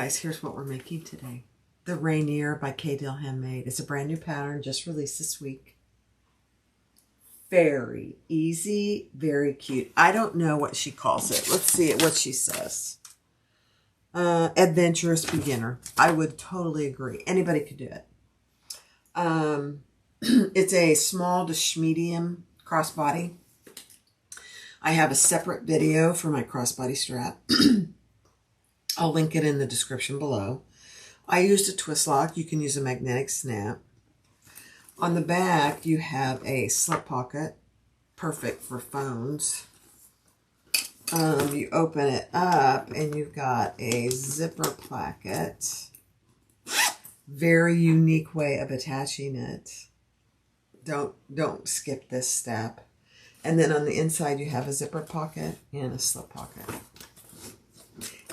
guys, here's what we're making today. The Rainier by K-Deal Handmade. It's a brand new pattern, just released this week. Very easy, very cute. I don't know what she calls it. Let's see what she says. Adventurous beginner. I would totally agree. Anybody could do it. It's a small to medium crossbody. I have a separate video for my crossbody strap. I'll link it in the description below. I used a twist lock. You can use a magnetic snap. On the back, you have a slip pocket, perfect for phones. You open it up, and you've got a zipper placket. Very unique way of attaching it. Don't skip this step. And then on the inside, you have a zipper pocket and a slip pocket.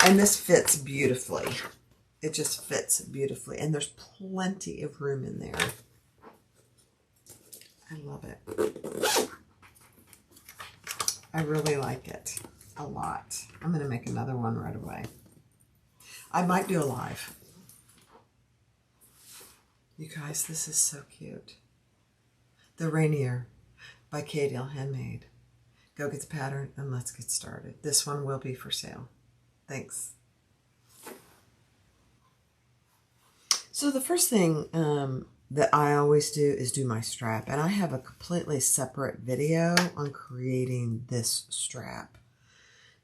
And this fits beautifully. It just fits beautifully. And there's plenty of room in there. I love it. I really like it a lot. I'm going to make another one right away. I might do a live. You guys, this is so cute. The Rainier by K-Deal Handmade. Go get the pattern and let's get started. This one will be for sale. Thanks. So the first thing that I always do is do my strap. And I have a completely separate video on creating this strap.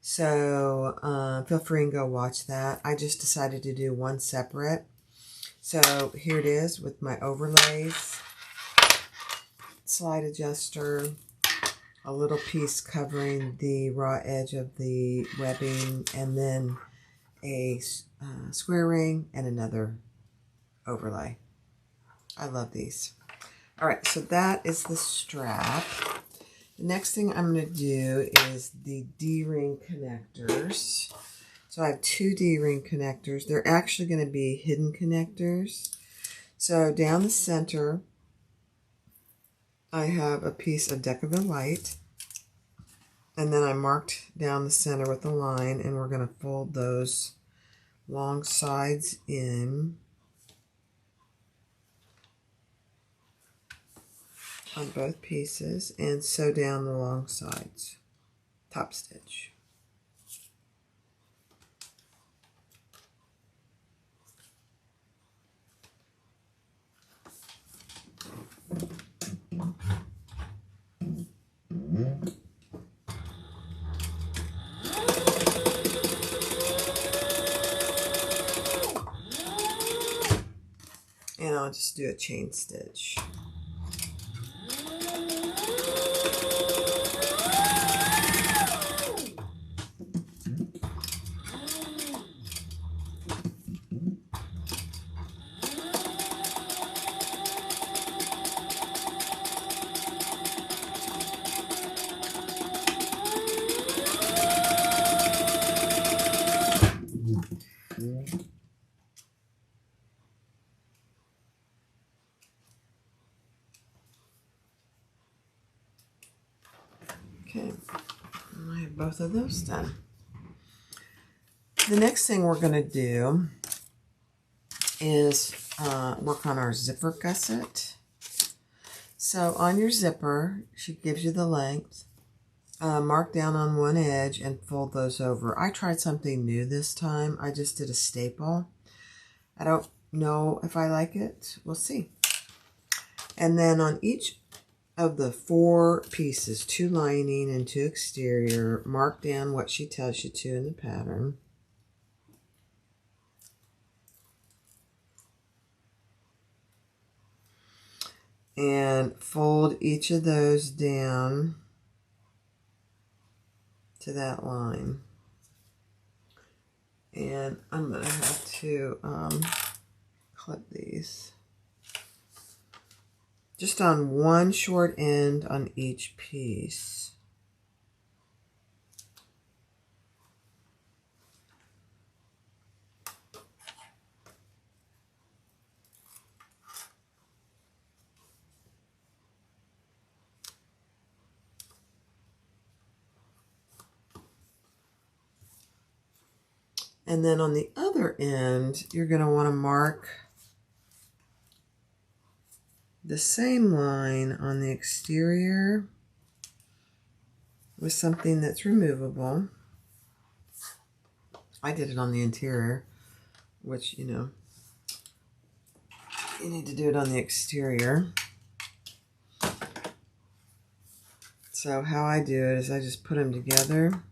So feel free and go watch that. I just decided to do one separate. So here it is with my overlays, slide adjuster, a little piece covering the raw edge of the webbing, and then a square ring and another overlay. I love these. All right, so that is the strap. The next thing I'm going to do is the D-ring connectors. So I have two D-ring connectors. They're actually going to be hidden connectors. So down the center, I have a piece of Decaville Light. And then I marked down the center with a line, and we're going to fold those long sides in on both pieces and sew down the long sides. Top stitch. And I'll just do a chain stitch. Okay, I have both of those done. The next thing we're going to do is work on our zipper gusset. So on your zipper, she gives you the length. Mark down on one edge and fold those over. I tried something new this time. I just did a staple. I don't know if I like it. We'll see. And then on each of the 4 pieces, 2 lining and 2 exterior, mark down what she tells you to in the pattern. And fold each of those down to that line. And I'm going to have to clip these. Just on one short end on each piece. And then on the other other end, you're going to want to mark the same line on the exterior with something that's removable. I did it on the interior, which, you know, you need to do it on the exterior. So how I do it is I just put them together.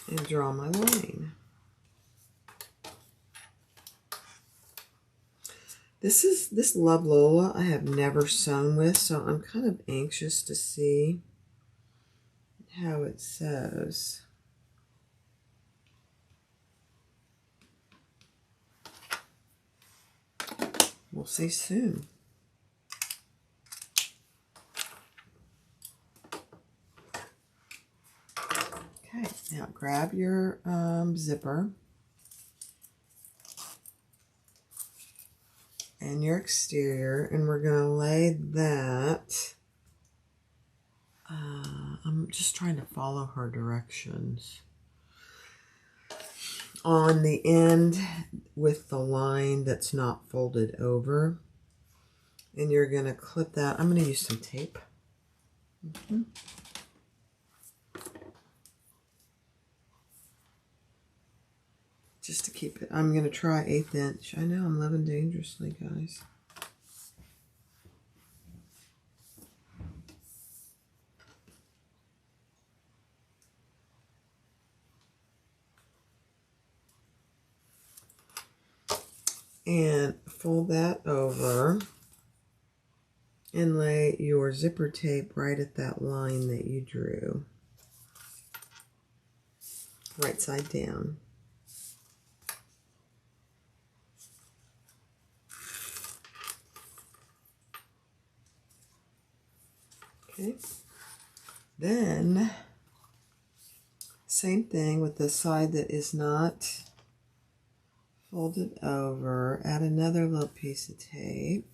And draw my line. This Love Lola I have never sewn with, so I'm kind of anxious to see how it sews. We'll see soon. Okay, now grab your zipper and your exterior, and we're going to lay that. I'm just trying to follow her directions. On the end with the line that's not folded over. And you're going to clip that. I'm going to use some tape. Just to keep it. I'm going to try 1/8 inch. I know I'm living dangerously, guys. And fold that over and lay your zipper tape right at that line that you drew. Right side down. Okay. Then, same thing with the side that is not folded over. Add another little piece of tape.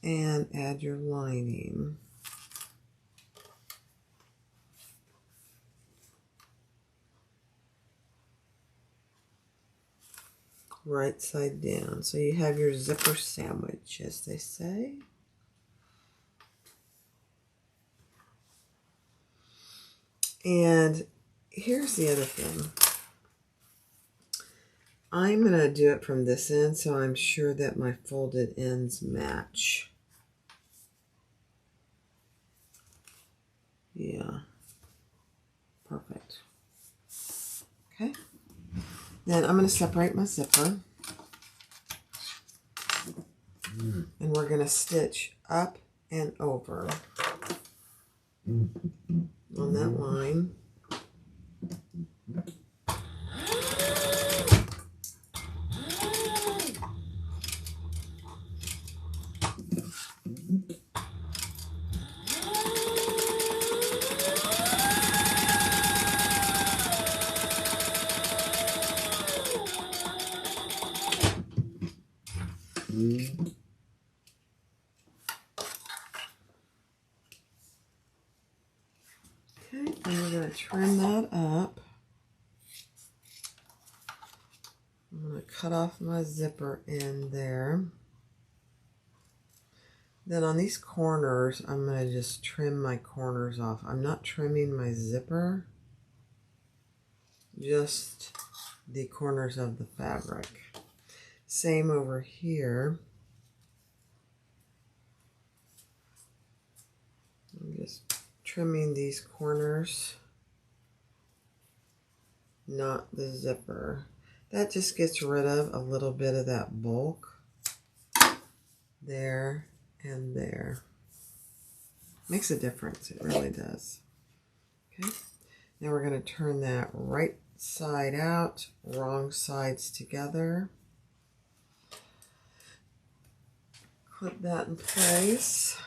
And add your lining. Right side down. So you have your zipper sandwich, as they say. And here's the other thing. I'm going to do it from this end, so I'm sure that my folded ends match. Yeah. Perfect. Okay. Then I'm going to separate my zipper. And we're going to stitch up and over on that line. Okay, and we're going to trim that up. I'm going to cut off my zipper end there. Then on these corners, I'm going to just trim my corners off. I'm not trimming my zipper, just the corners of the fabric. Same over here. I'm just trimming these corners, not the zipper. That just gets rid of a little bit of that bulk there and there. Makes a difference, it really does. Okay, now we're going to turn that right side out, wrong sides together. Clip that in place.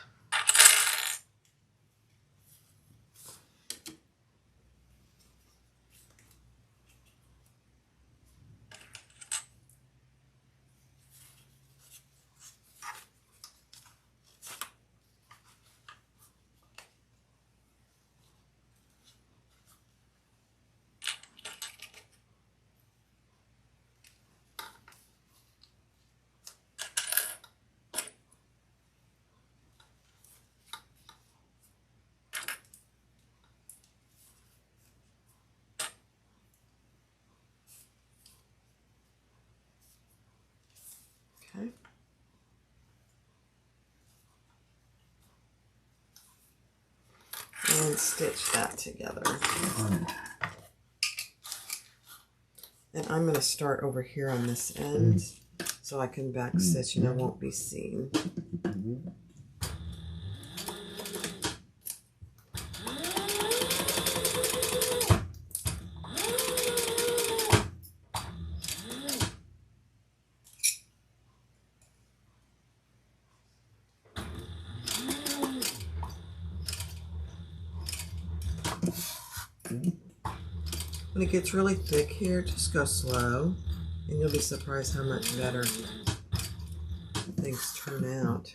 and stitch that together. And I'm going to start over here on this end so I can back stitch and I won't be seen. When it gets really thick here, just go slow, and you'll be surprised how much better things turn out.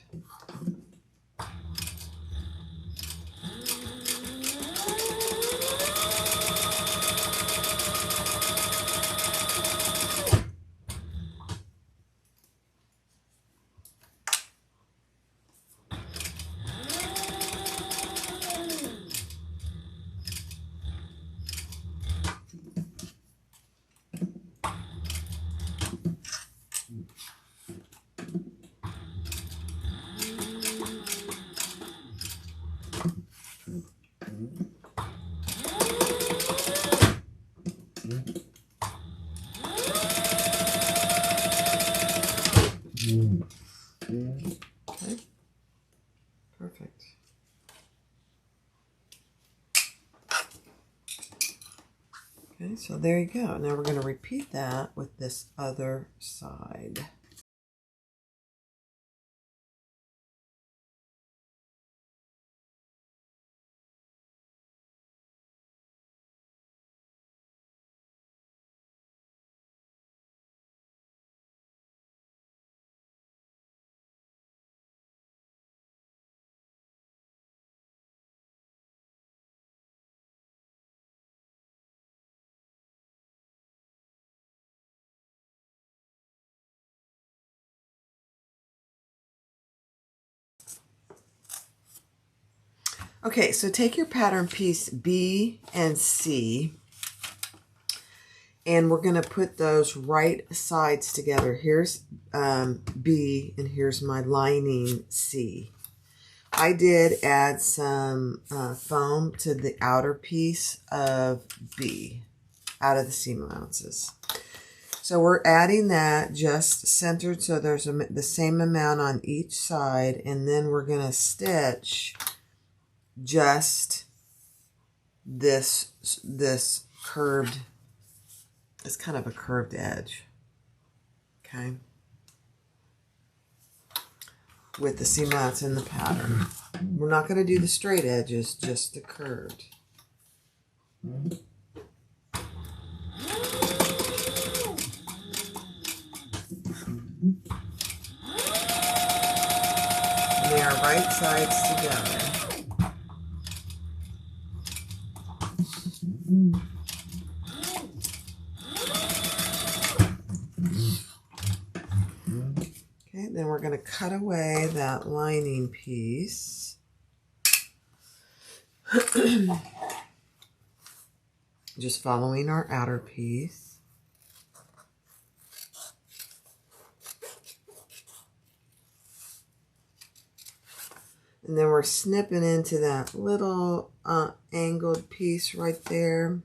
Okay, perfect. Okay, so there you go. Now we're going to repeat that with this other side. Okay, so take your pattern piece B and C, and we're going to put those right sides together. Here's B, and here's my lining C. I did add some foam to the outer piece of B out of the seam allowances. So we're adding that just centered so there's the same amount on each side, and then we're going to stitch just this curved, it's kind of a curved edge, okay, with the seam allowance in the pattern. We're not going to do the straight edges, just the curved. And they are right sides together. Okay, then we're going to cut away that lining piece. Just following our outer piece. And then we're snipping into that little angled piece right there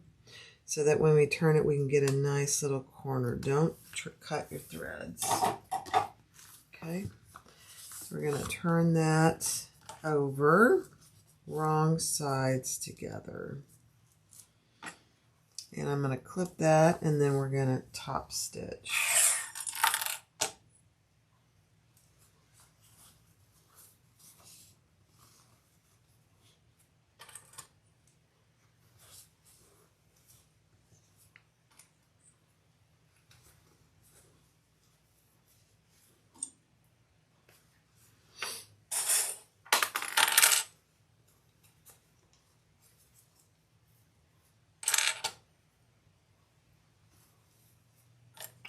so that when we turn it, we can get a nice little corner. Don't cut your threads. Okay, so we're going to turn that over, wrong sides together. And I'm going to clip that, and then we're going to top stitch.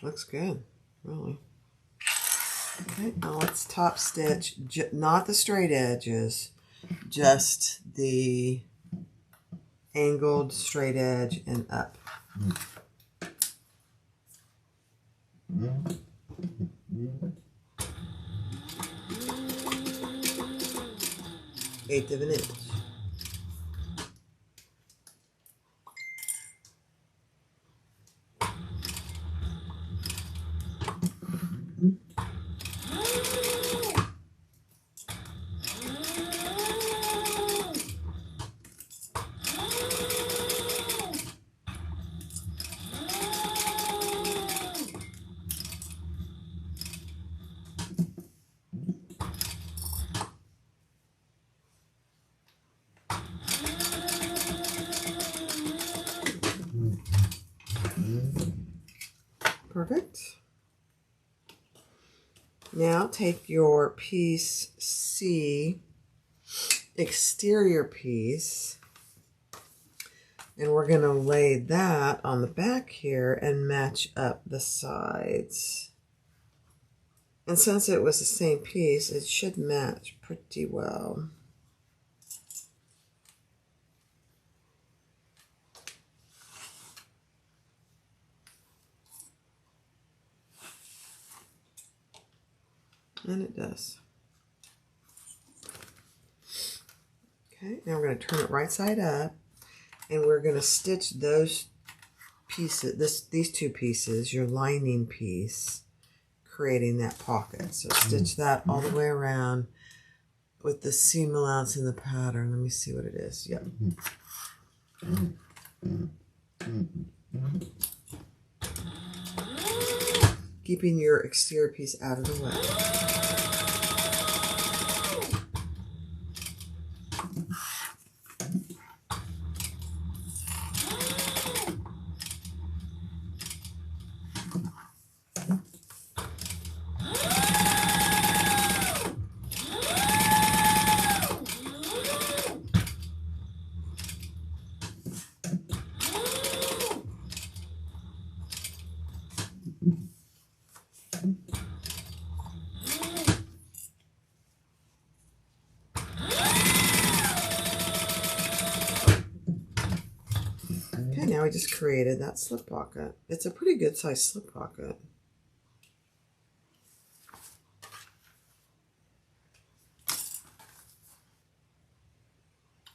Looks good, really. Okay, now let's top stitch, not the straight edges, just the angled straight edge and up. Eighth of an inch. perfect. Now take your piece C, exterior piece, and we're going to lay that on the back here and match up the sides. And since it was the same piece, it should match pretty well. And it does. Okay, now we're going to turn it right side up, and we're going to stitch those pieces, these two pieces, your lining piece, creating that pocket. So stitch that all the way around with the seam allowance in the pattern. Let me see what it is. Yep. Keeping your exterior piece out of the way. Okay, now we just created that slip pocket. It's a pretty good size slip pocket.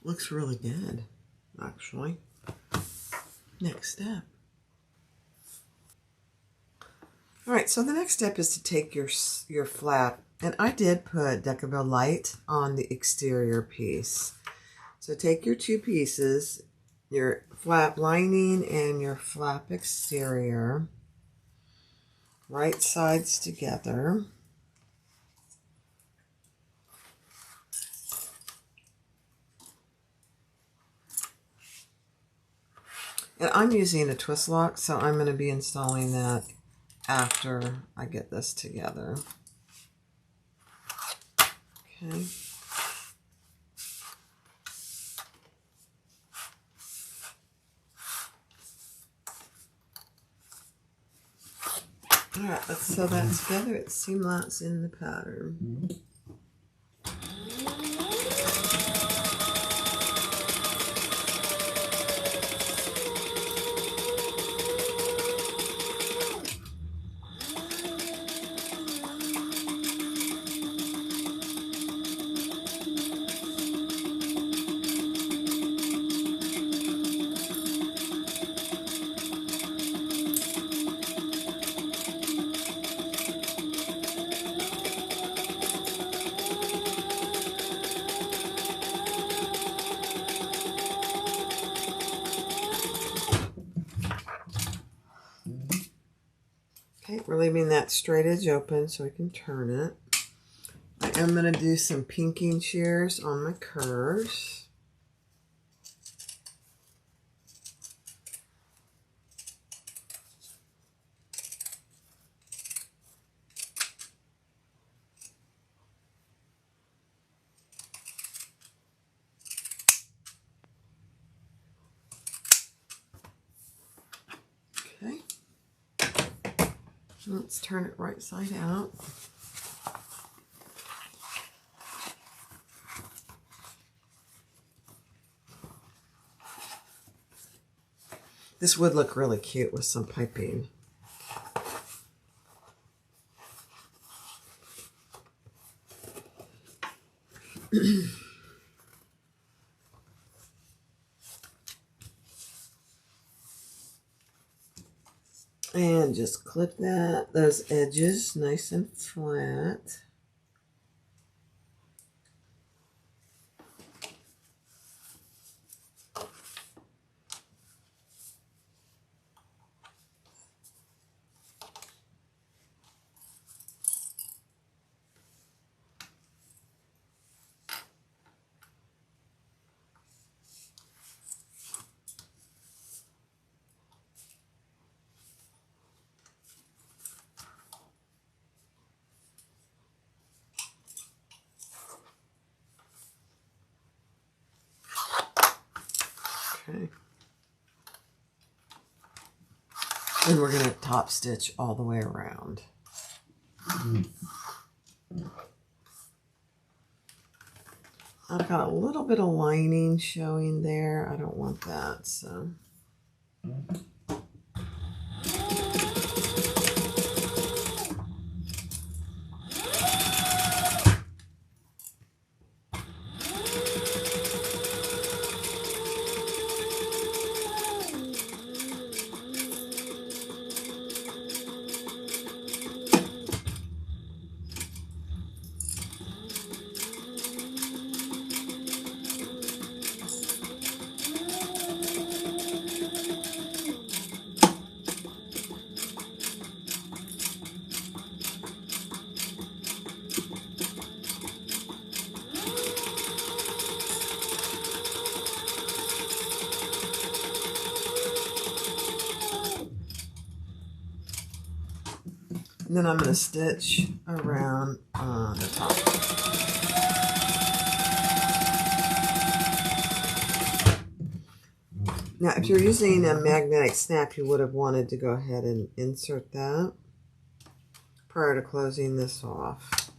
Looks really good, actually. Next step. All right, so the next step is to take your flap, and I did put Decibel Light on the exterior piece. So take your two pieces, your flap lining and your flap exterior, right sides together. And I'm using a twist lock, so I'm going to be installing that after I get this together. Okay. All right, let's sew that together. It's seam allowance in the pattern. Okay, we're leaving that straight edge open so we can turn it. I am going to do some pinking shears on my curves. Okay. Let's turn it right side out. This would look really cute with some piping. And just clip those edges nice and flat. Okay. And we're going to top stitch all the way around. I've got a little bit of lining showing there. I don't want that, so. And then I'm going to stitch around on the top. Now, if you're using a magnetic snap, you would have wanted to go ahead and insert that prior to closing this off.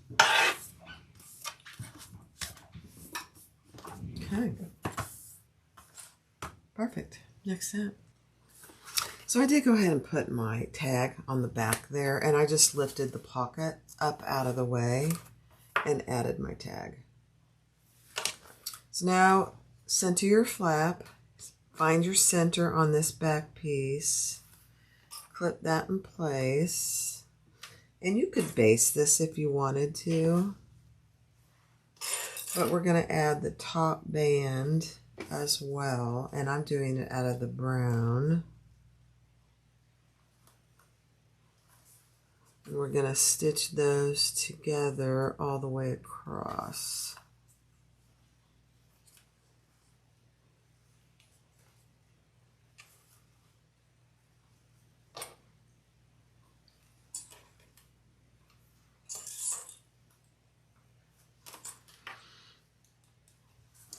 Okay. Perfect. Next step. So I did go ahead and put my tag on the back there, and I just lifted the pocket up out of the way and added my tag. So now center your flap, find your center on this back piece, clip that in place, and you could base this if you wanted to, but we're going to add the top band as well, and I'm doing it out of the brown. And we're going to stitch those together all the way across.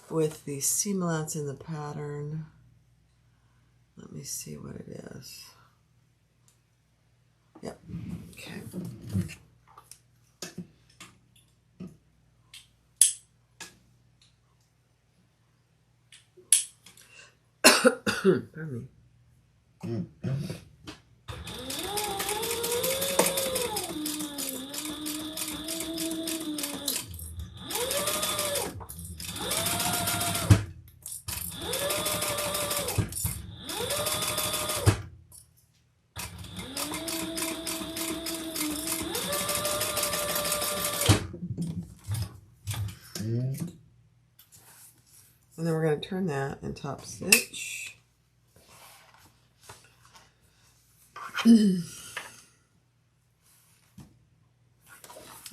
With the seam allowance in the pattern, let me see what it is. Yep. Okay. Pardon me. And then we're going to turn that and top stitch.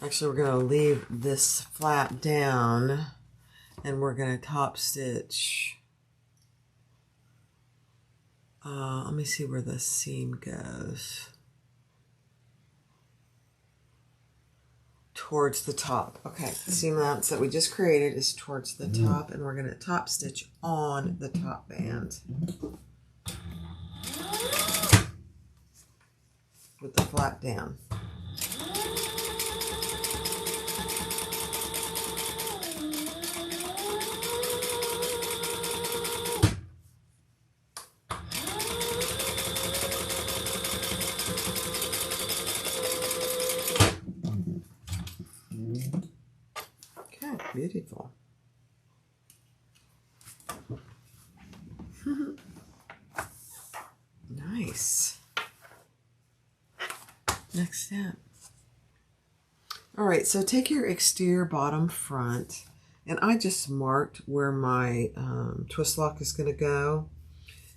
Actually, we're going to leave this flap down and we're going to top stitch. Let me see where the seam goes. Towards the top. Okay, the seam allowance that we just created is towards the top, and we're going to top stitch on the top band with the flap down. Beautiful. Nice. Next step. All right, so take your exterior bottom front, and I just marked where my twist lock is going to go.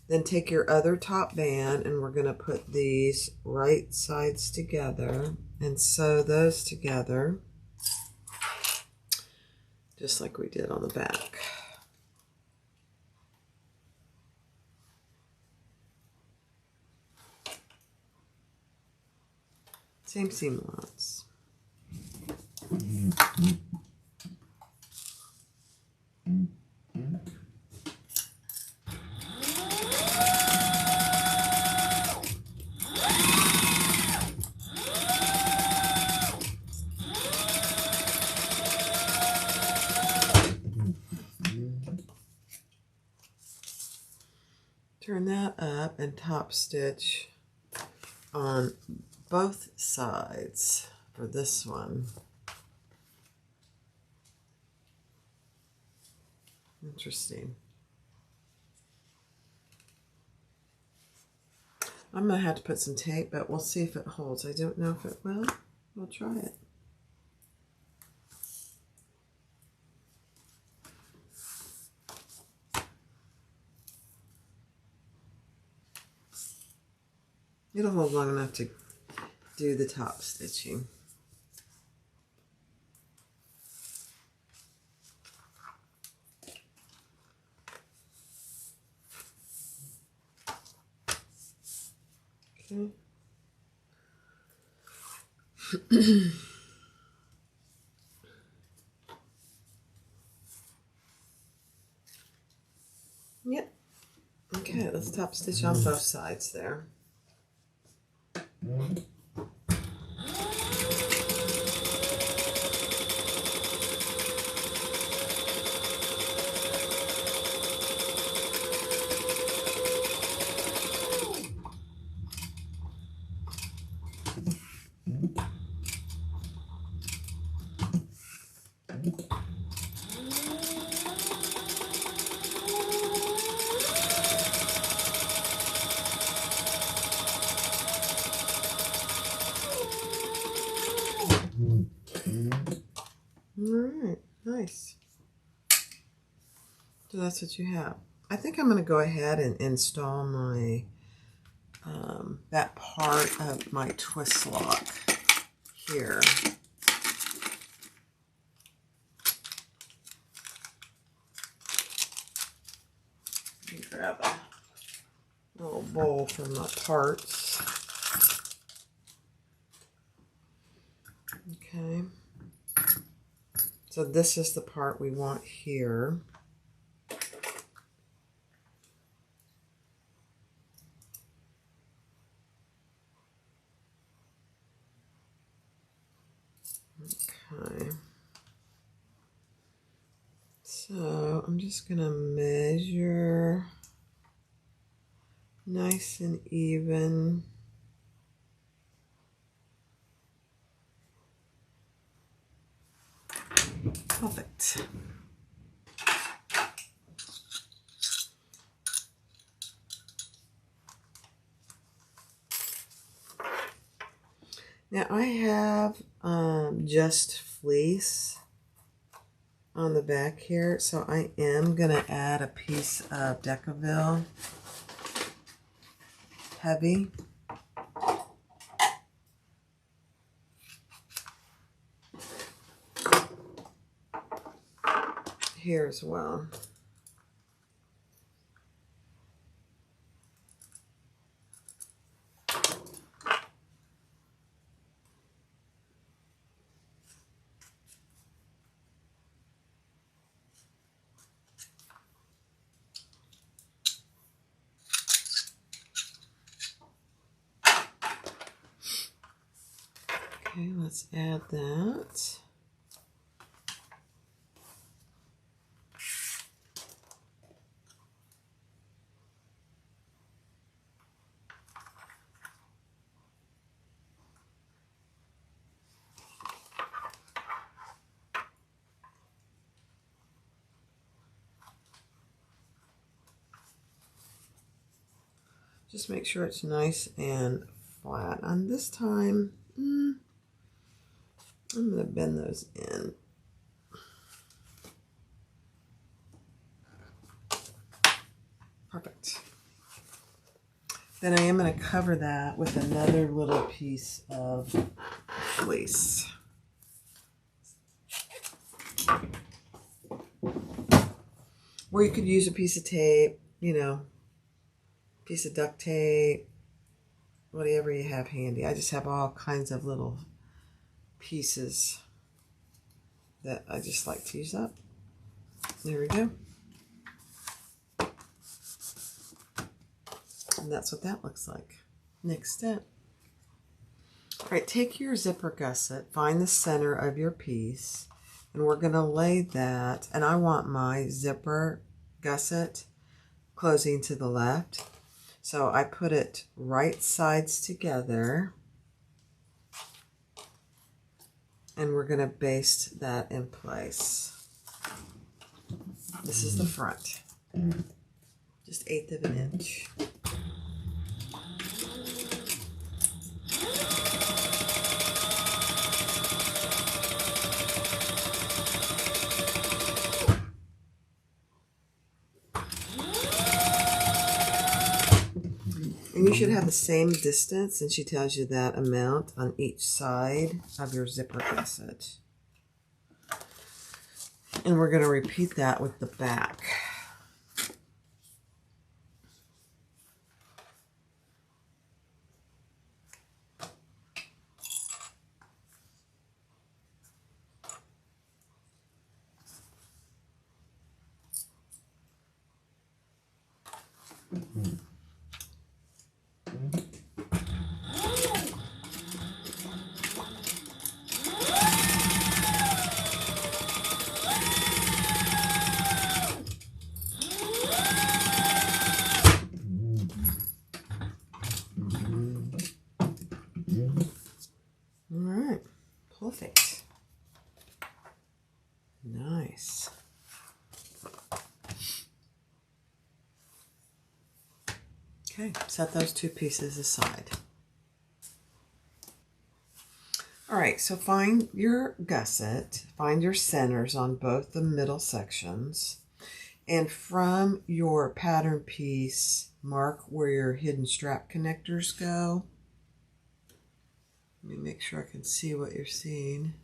Then take your other top band, and we're going to put these right sides together and sew those together, just like we did on the back. Same seam allowance. Turn that up and top stitch on both sides for this one. Interesting. I'm going to have to put some tape, but we'll see if it holds. I don't know if it will. We'll try it. It'll hold long enough to do the top stitching. Okay. Yep. Okay, let's top stitch on both sides there. Alright, nice. So that's what you have. I think I'm going to go ahead and install my that part of my twist lock here. Let me grab a little bowl for my parts. Okay. So this is the part we want here. Okay. So I'm just going to measure nice and even. Perfect. Now I have just fleece on the back here, so I am going to add a piece of Decaville heavy. Here as well. Okay, let's add that. Just make sure it's nice and flat. And this time, I'm going to bend those in. Perfect. Then I am going to cover that with another little piece of fleece. Or you could use a piece of tape, you know, piece of duct tape, whatever you have handy. I just have all kinds of little pieces that I just like to use up. There we go. And that's what that looks like. Next step. All right, take your zipper gusset, find the center of your piece, and we're going to lay that, and I want my zipper gusset closing to the left. So I put it right sides together. And we're going to baste that in place. This is the front. Just 1/8 of an inch. And you should have the same distance, and she tells you that amount on each side of your zipper gusset. And we're going to repeat that with the back. Alright, perfect. Nice. Okay, set those 2 pieces aside. Alright, so find your gusset, find your centers on both the middle sections, and from your pattern piece, mark where your hidden strap connectors go. Let me make sure I can see what you're seeing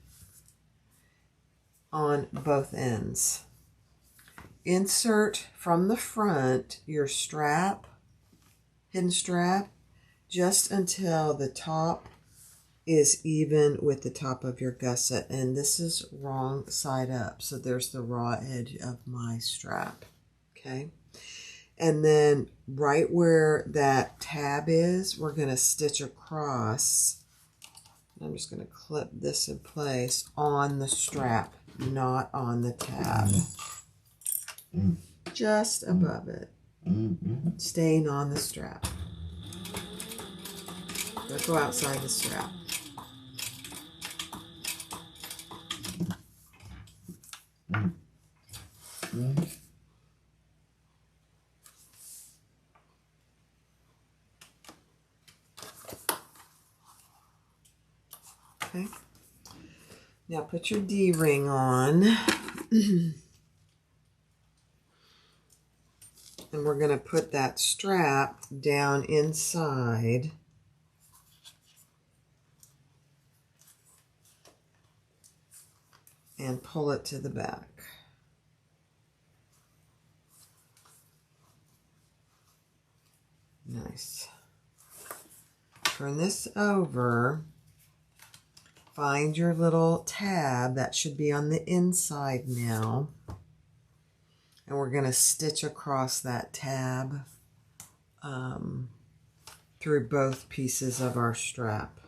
on both ends. Insert from the front your strap, hidden strap, just until the top is even with the top of your gusset. And this is wrong side up, so there's the raw edge of my strap. Okay, and then right where that tab is, we're going to stitch across. I'm just going to clip this in place on the strap, not on the tab. Just above it. Staying on the strap. Don't go outside the strap. Okay. Now put your D-ring on. And we're going to put that strap down inside. And pull it to the back. Nice. Turn this over. Find your little tab. That should be on the inside now. And we're going to stitch across that tab through both pieces of our strap.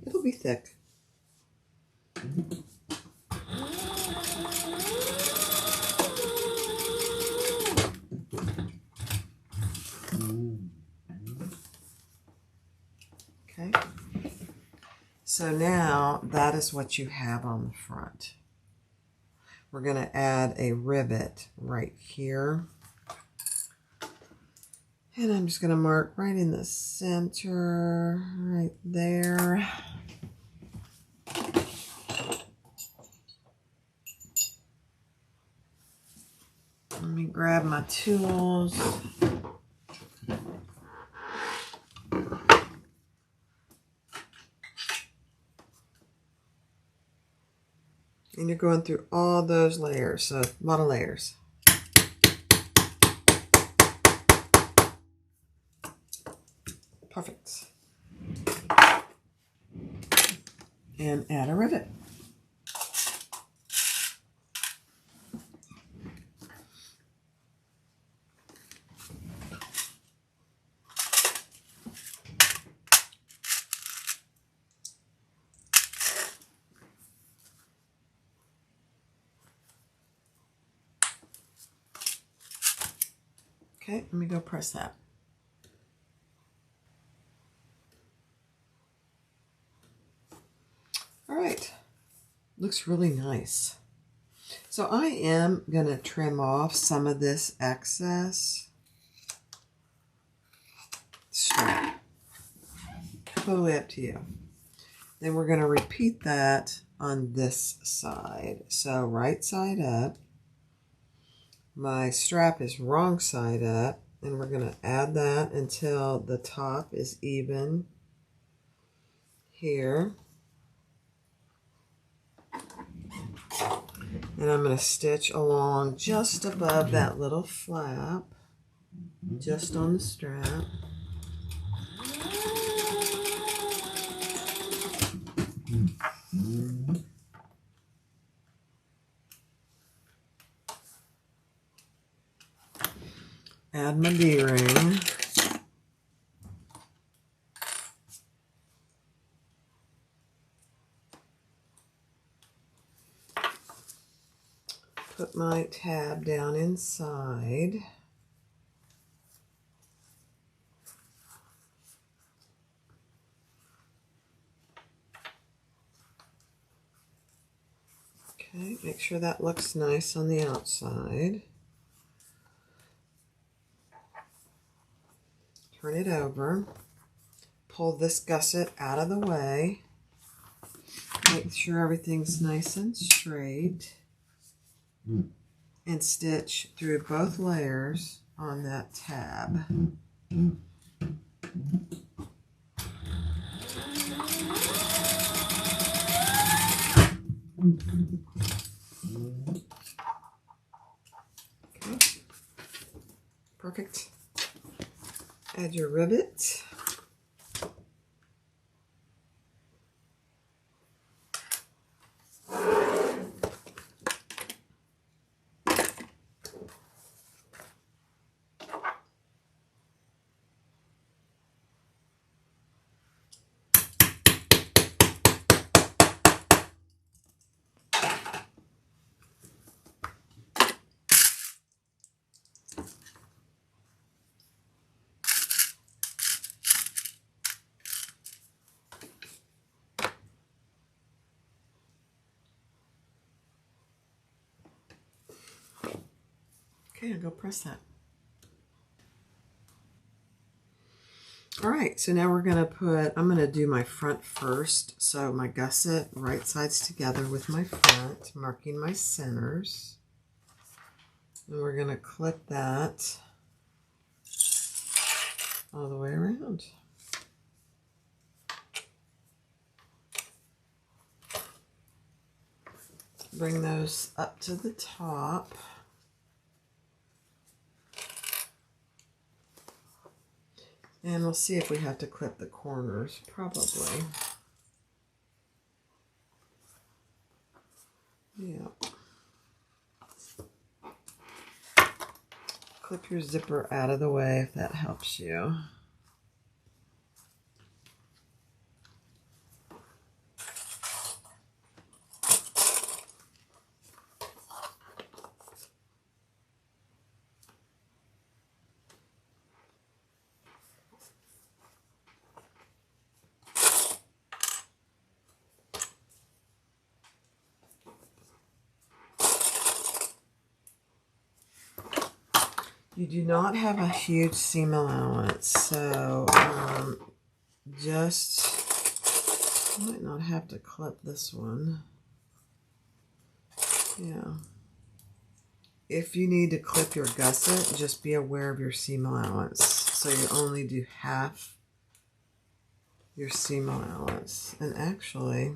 It'll be thick. Okay. So now that is what you have on the front. We're going to add a rivet right here. And I'm just going to mark right in the center, right there. Let me grab my tools. And you're going through all those layers, so a lot of layers. Perfect. And add a rivet. Okay, let me go press that. All right, looks really nice. So I am going to trim off some of this excess strap. Totally up to you. Then we're going to repeat that on this side. So right side up. My strap is wrong side up, and we're going to add that until the top is even here. And I'm going to stitch along just above that little flap, just on the strap. Add my D-ring. Put my tab down inside. Okay, make sure that looks nice on the outside. Turn it over. Pull this gusset out of the way. Make sure everything's nice and straight. And stitch through both layers on that tab. Okay. Perfect. Add your rivet. Okay, I'll go press that. All right, so now we're going to I'm going to do my front first. So my gusset, right sides together with my front, marking my centers. And we're going to clip that all the way around. Bring those up to the top. And we'll see if we have to clip the corners, probably. Yeah. Clip your zipper out of the way if that helps you. You do not have a huge seam allowance, so just, you might not have to clip this one. Yeah. If you need to clip your gusset, just be aware of your seam allowance. So you only do half your seam allowance. And actually,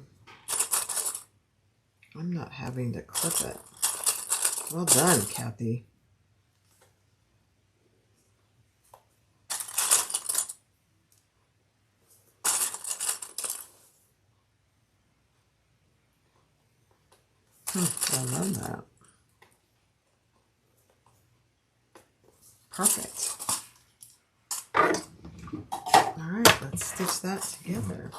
I'm not having to clip it. Well done, Kathy. I love that. Perfect. All right, let's stitch that together.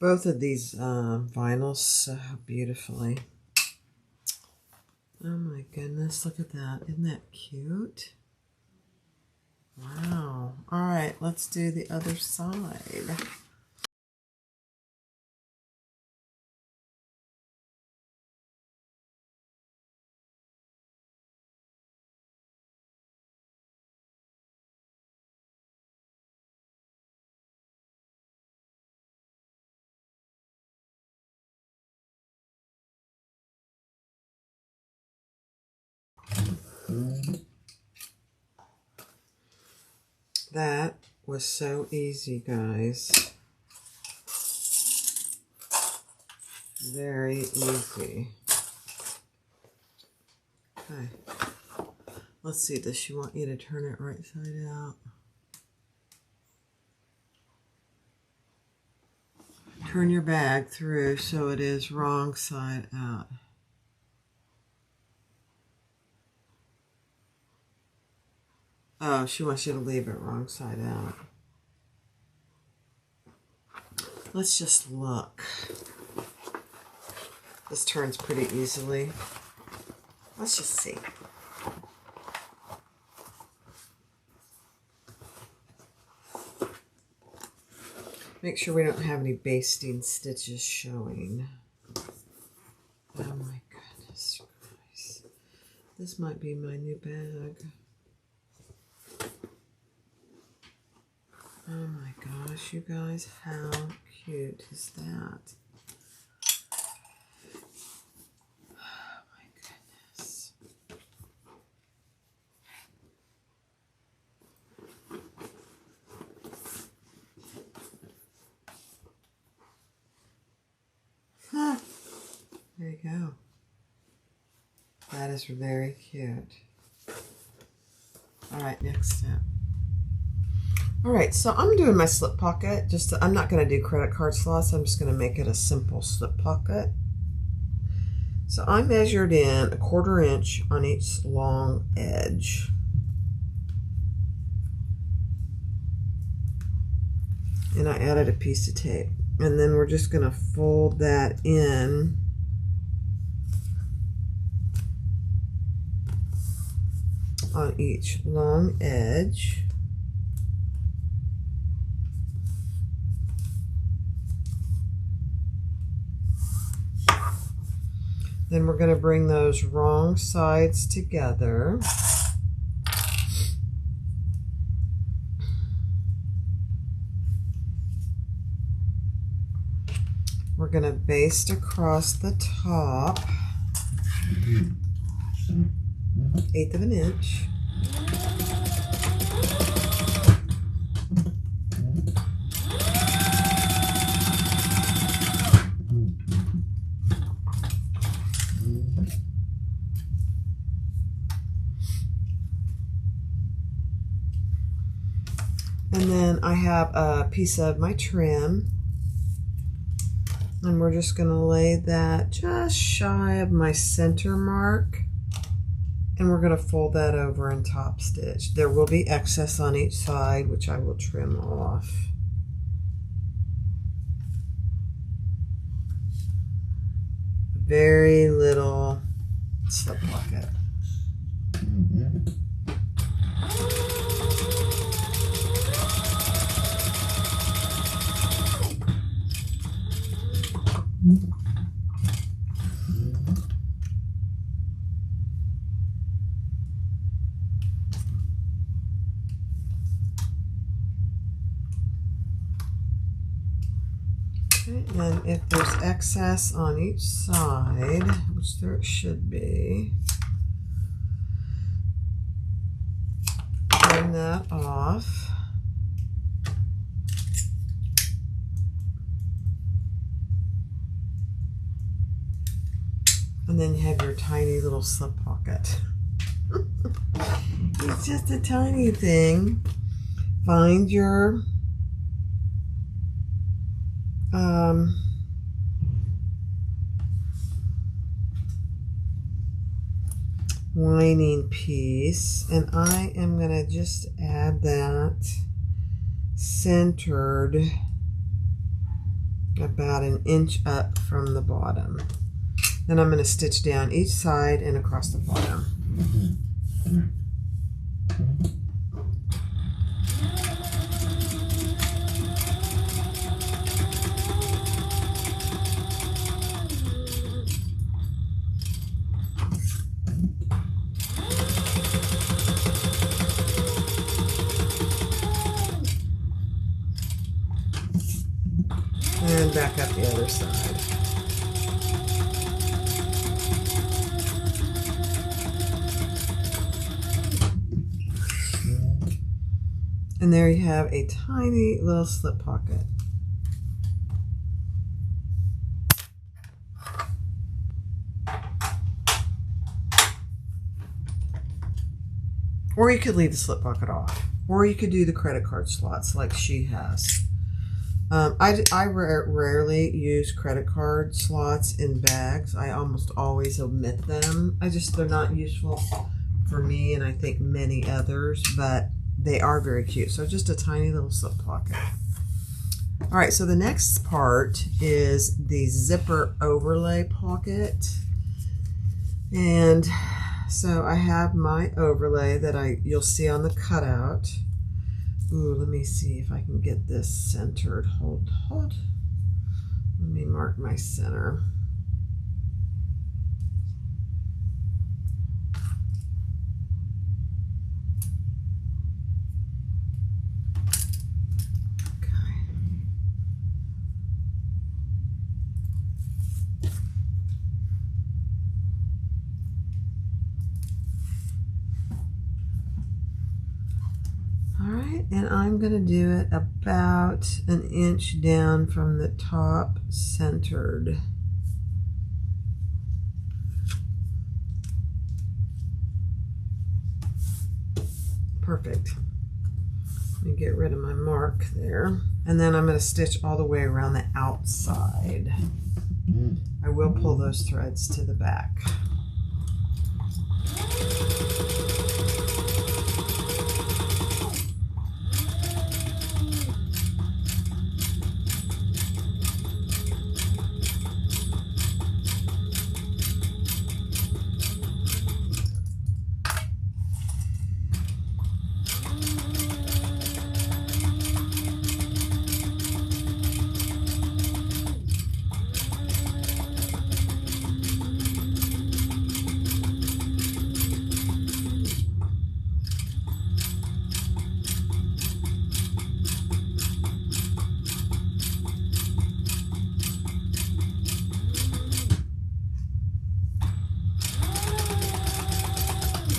Both of these vinyls so beautifully. Oh my goodness, look at that. Isn't that cute? Wow. All right, let's do the other side. That was so easy, guys. Very easy. Okay. Let's see, does she want you to turn it right side out? Turn your bag through so it is wrong side out. Oh, she wants you to leave it wrong side out. Let's just look. This turns pretty easily. Let's just see. Make sure we don't have any basting stitches showing. Oh my goodness Christ. This might be my new bag. Oh my gosh, you guys, how cute is that? Oh my goodness. Huh. There you go. That is very cute. All right, next step. All right, so I'm doing my slip pocket. I'm not going to do credit card slots. I'm just going to make it a simple slip pocket. So I measured in 1/4 inch on each long edge. And I added a piece of tape. And then we're just going to fold that in. On each long edge. Then we're going to bring those wrong sides together. We're going to baste across the top, 1/8 of an inch. And then I have a piece of my trim, and we're just going to lay that just shy of my center mark, and we're going to fold that over and top stitch. There will be excess on each side, which I will trim off. Very little slip pocket. And if there's excess on each side, which there should be, trim that off. And then you have your tiny little slip pocket. It's just a tiny thing. Find your lining piece, and I am going to just add that centered about an inch up from the bottom. Then I'm going to stitch down each side and across the bottom. And back up the other side. And there you have a tiny little slip pocket. Or you could leave the slip pocket off. Or you could do the credit card slots like she has. I rarely use credit card slots in bags. I almost always omit them. They're not useful for me and I think many others, but they are very cute. So just a tiny little slip pocket. All right, so the next part is the zipper overlay pocket. And so I have my overlay that you'll see on the cutout. Ooh, let me see if I can get this centered. Hold. Let me mark my center. And I'm going to do it about an inch down from the top, centered. Perfect. Let me get rid of my mark there. And then I'm going to stitch all the way around the outside. I will pull those threads to the back.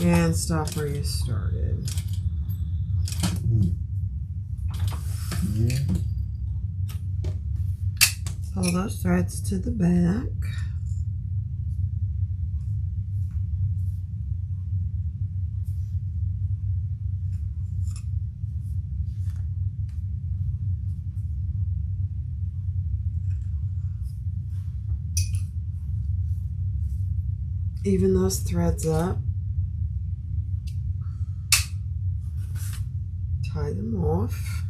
And stop where you started. Pull those threads to the back. Even those threads up. Tie them off.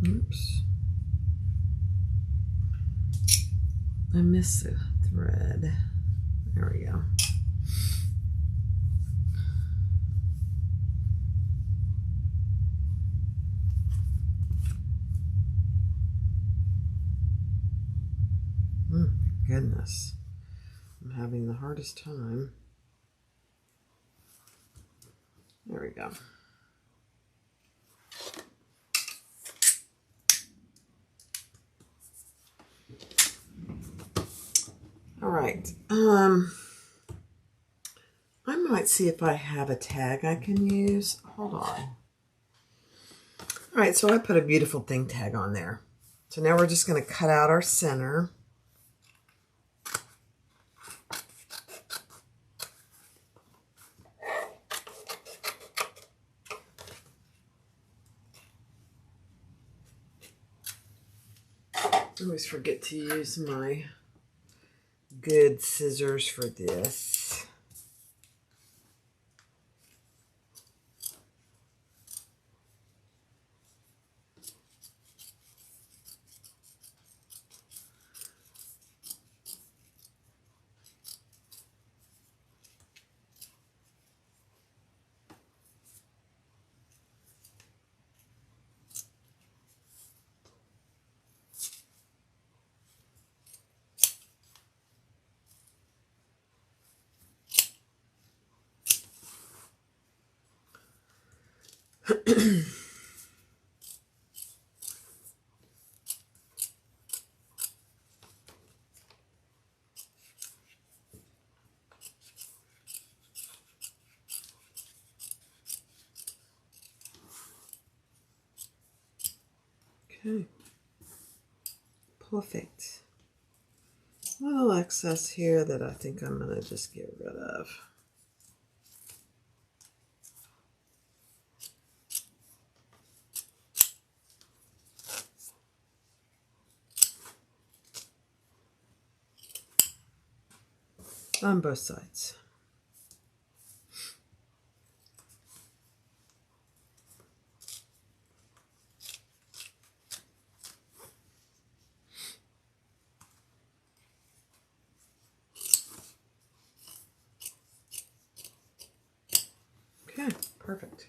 Oops. I missed a thread. There we go. Goodness. I'm having the hardest time. There we go. All right. I might see if I have a tag I can use. Hold on. All right, so I put a beautiful thing tag on there. So now we're just going to cut out our center. I always forget to use my good scissors for this. Okay, perfect. A little excess here that I think I'm going to just get rid of. On both sides. Okay, perfect.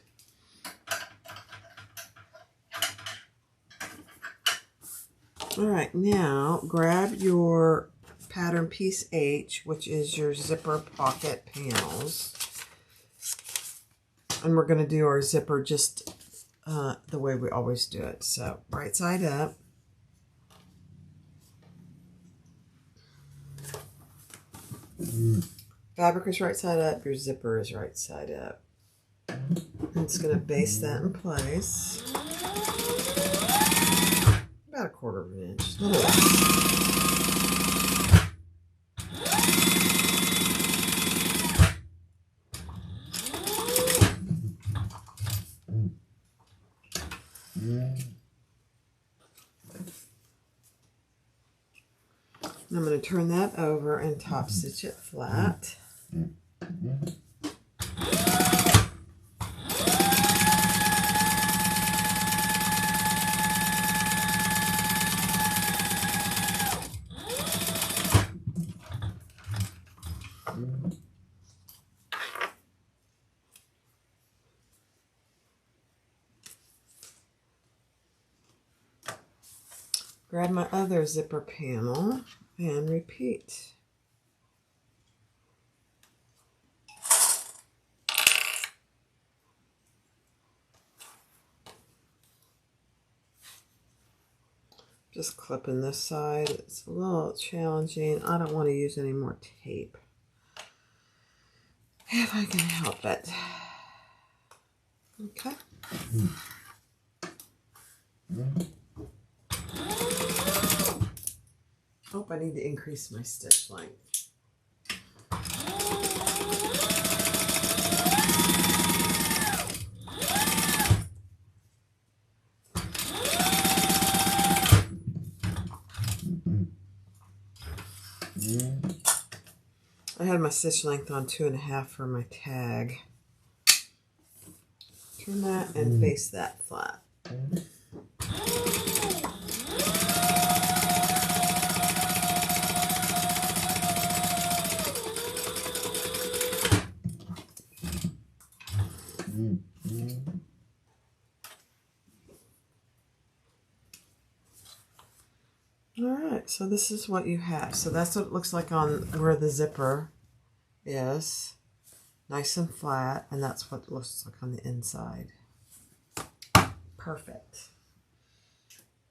All right, now grab your pattern piece H, which is your zipper pocket panels. And we're going to do our zipper just the way we always do it. So right side up. Fabric is right side up, your zipper is right side up. And it's going to base that in place. About 1/4 of an inch, a little less. I'm going to turn that over and top stitch it flat. Grab my other zipper panel and repeat. Just clipping this side. It's a little challenging. I don't want to use any more tape if I can help it. Okay. Oh, I need to increase my stitch length. I had my stitch length on 2.5 for my tag. Turn that and face that flat. Alright, so this is what you have. So that's what it looks like on where the zipper is. Nice and flat, and that's what it looks like on the inside. Perfect.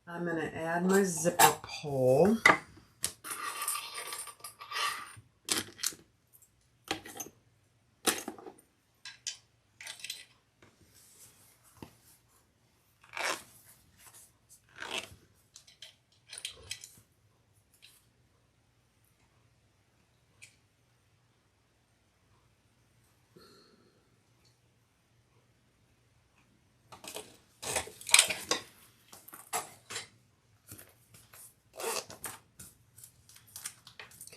I'm going to add my zipper pull.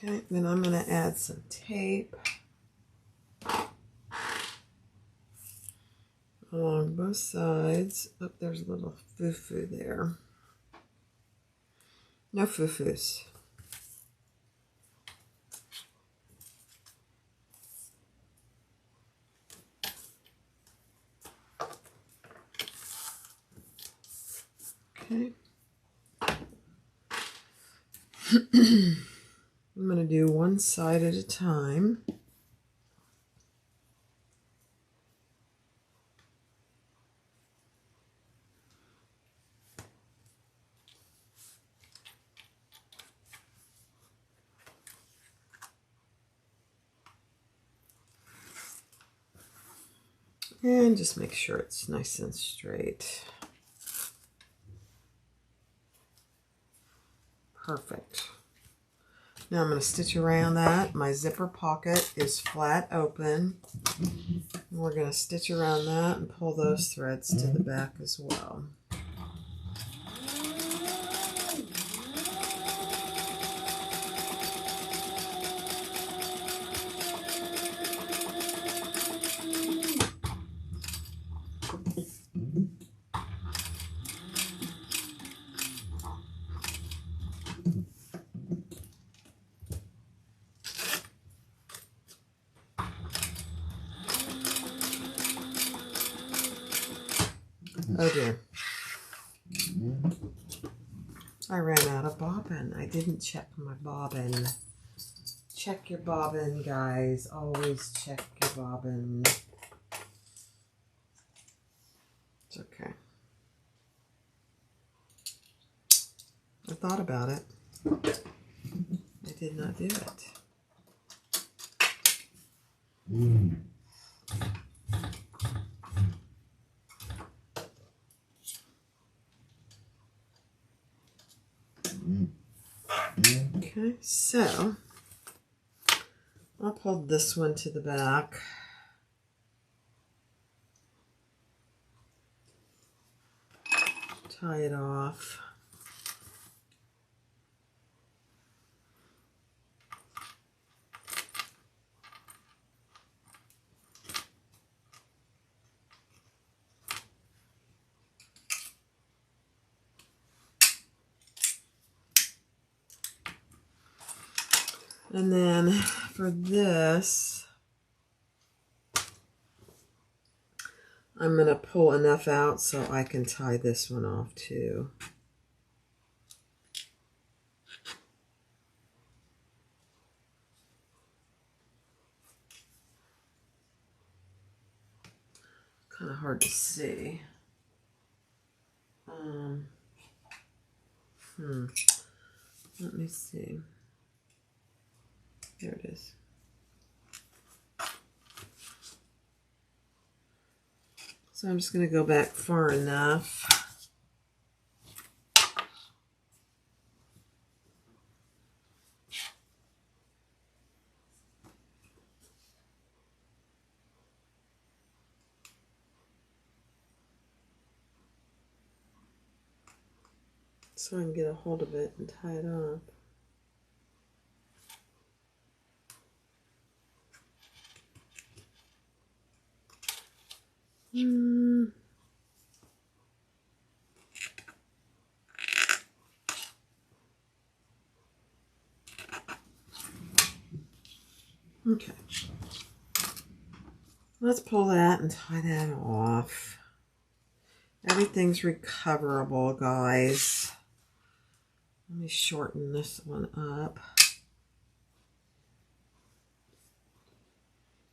Okay, then I'm going to add some tape along both sides. Oh, there's a little foo-foo there. No foo-foos. Okay. I'm going to do one side at a time. And just make sure it's nice and straight. Perfect. Now I'm going to stitch around that. My zipper pocket is flat open. And we're going to stitch around that and pull those threads to the back as well. Oh dear. I ran out of bobbin. I didn't check my bobbin. Check your bobbin, guys. Always check your bobbin. It's okay. I thought about it. I did not do it. Okay, so I'll pull this one to the back. Tie it off. And then for this, I'm going to pull enough out so I can tie this one off too. Kind of hard to see. Let me see. There it is. So I'm just going to go back far enough. So I can get a hold of it and tie it off. Okay. Let's pull that and tie that off. Everything's recoverable, guys. Let me shorten this one up.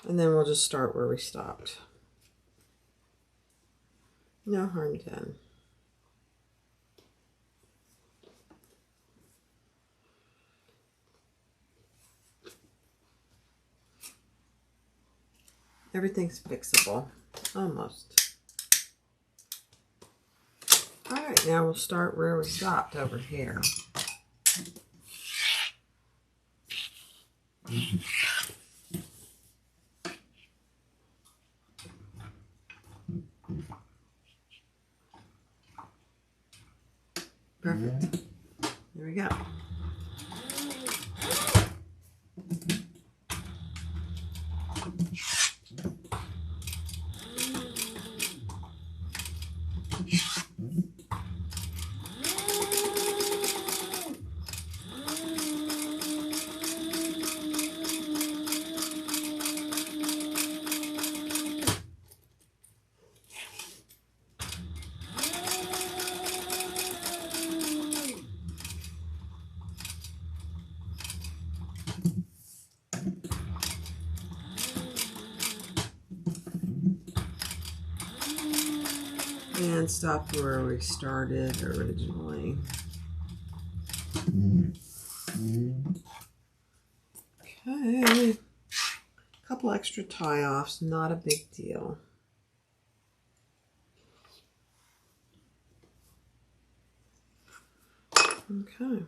And then we'll just start where we stopped. No harm done. Everything's fixable, almost. All right, now we'll start where we stopped over here. Perfect. There we go. And stop where we started originally. Okay. A couple extra tie-offs, not a big deal. Okay.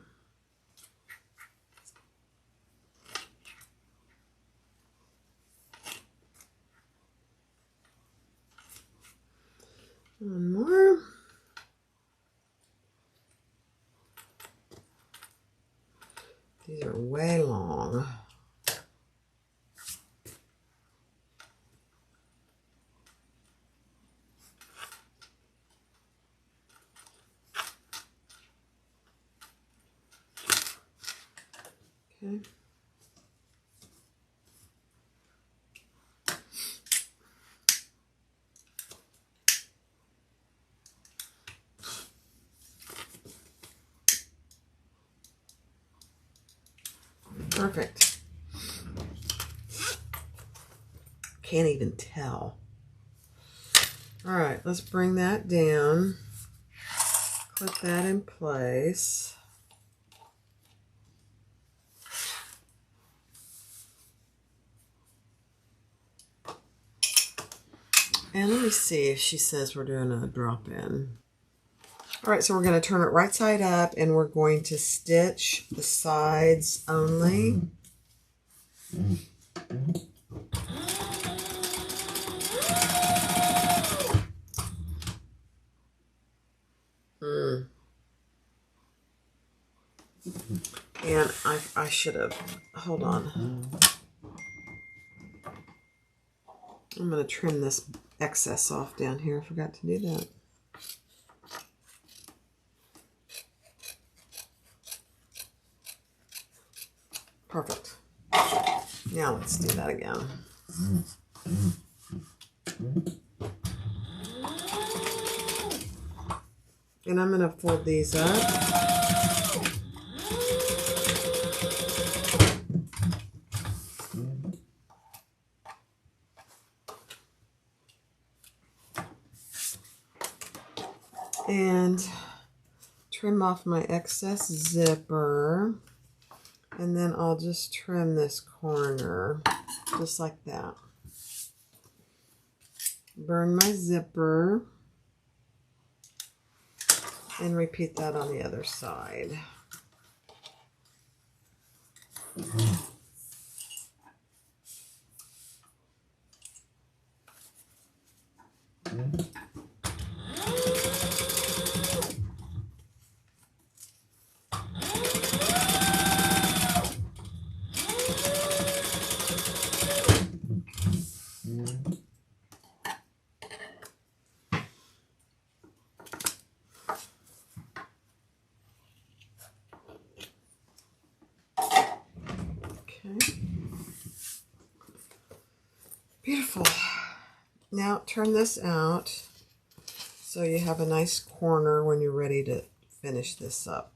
One more. These are way long. Okay. Perfect. Can't even tell. All right, let's bring that down. Put that in place. And let me see if she says we're doing a drop-in. All right, so we're going to turn it right side up, and we're going to stitch the sides only. And I should have, hold on. I'm going to trim this excess off down here. I forgot to do that. Perfect. Now let's do that again. And I'm going to fold these up. And trim off my excess zipper. And then I'll just trim this corner, just like that. Burn my zipper. And repeat that on the other side. Beautiful. Now turn this out so you have a nice corner when you're ready to finish this up.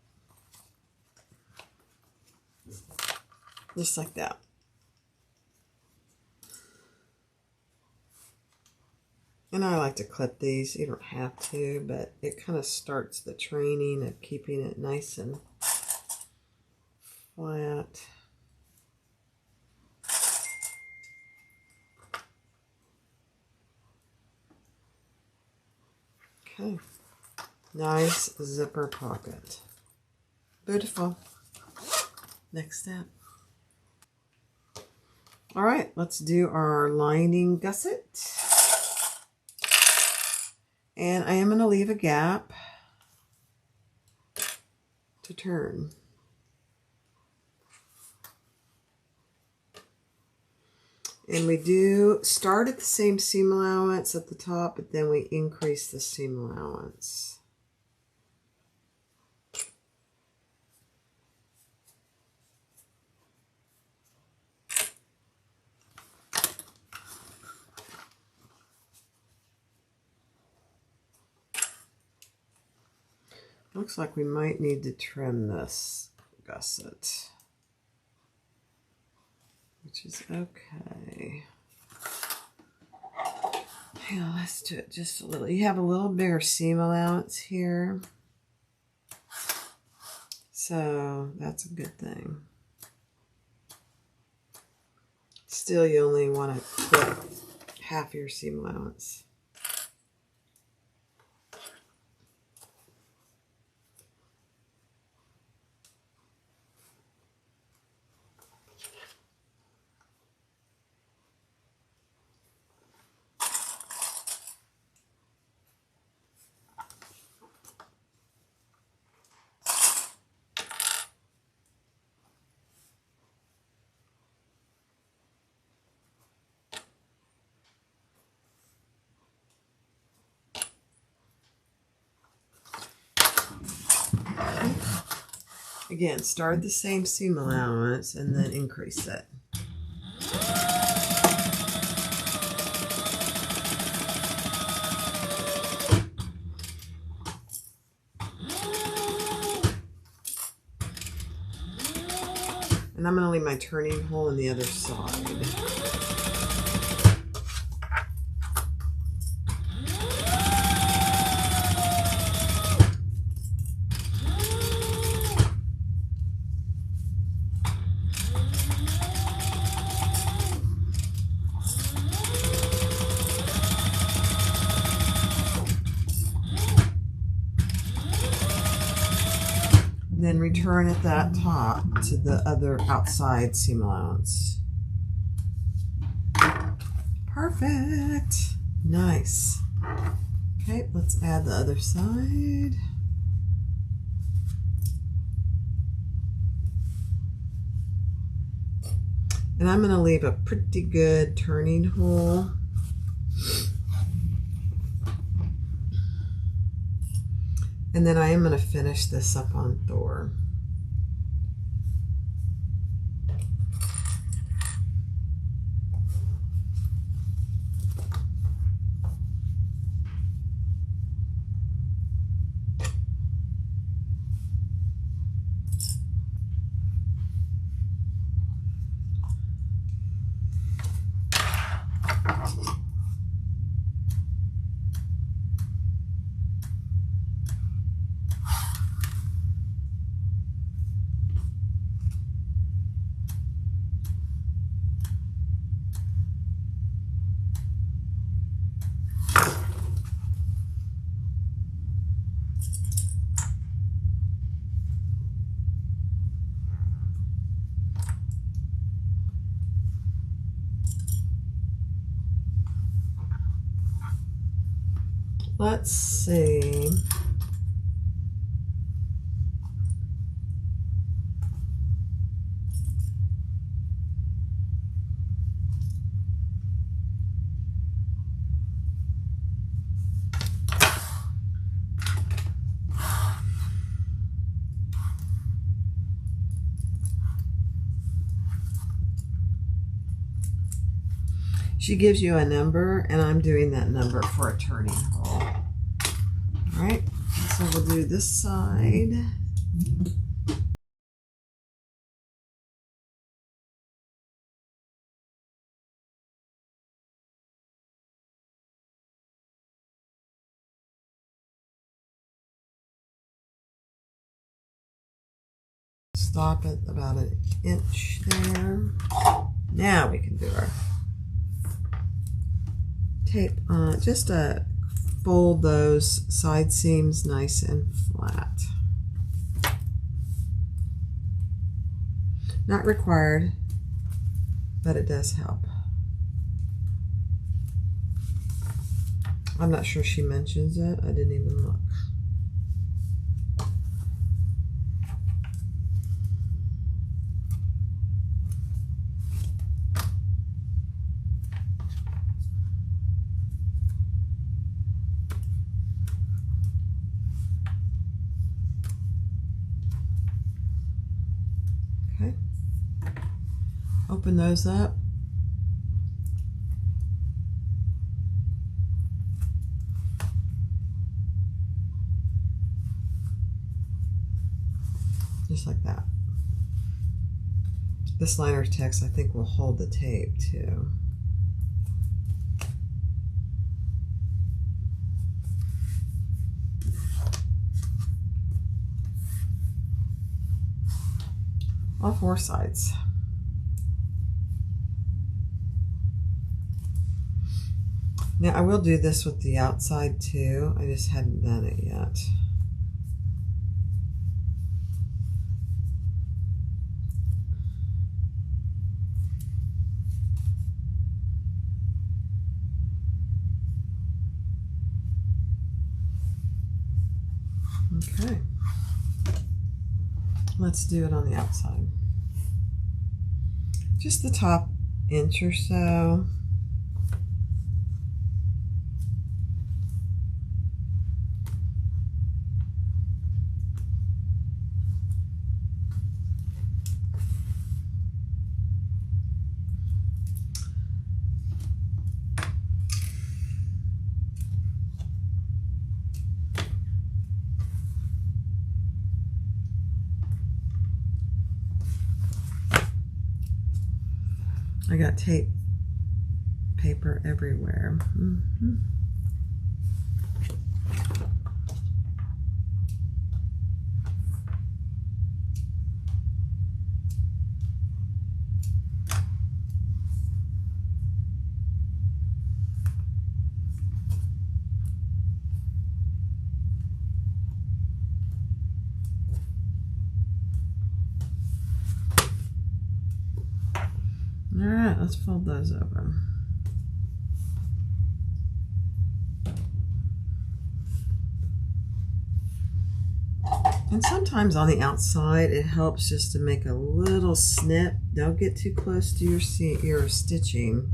Just like that. And I like to clip these. You don't have to, but it kind of starts the training of keeping it nice and flat. Okay, nice zipper pocket. Beautiful. Next step. All right, let's do our lining gusset. And I am going to leave a gap to turn. And we do start at the same seam allowance at the top, but then we increase the seam allowance. Looks like we might need to trim this gusset, which is okay. Yeah, let's do it just a little. You have a little bigger seam allowance here, so that's a good thing. Still, you only want to put half your seam allowance. Again, start the same seam allowance and then increase it. And I'm going to leave my turning hole in the other side. Then return at that top to the other outside seam allowance. Perfect. Nice. Okay, let's add the other side. And I'm going to leave a pretty good turning hole. And then I am going to finish this up on Thor. Let's see. She gives you a number, and I'm doing that number for a turning hole. All right, so we'll do this side. Stop at about an inch there. Now we can do our tape on, just fold those side seams nice and flat. Not required, but it does help. I'm not sure she mentions it. I didn't even look. Okay. Open those up. Just like that. This liner text, I think, will hold the tape too. All four sides. Now I will do this with the outside too. I just hadn't done it yet. Okay. Let's do it on the outside. Just the top inch or so. I got tape paper everywhere. All right, let's fold those over. And sometimes on the outside, it helps just to make a little snip. Don't get too close to your stitching.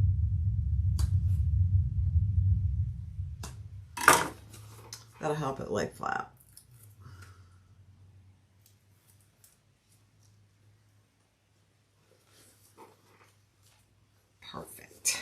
That'll help it lay flat. Perfect.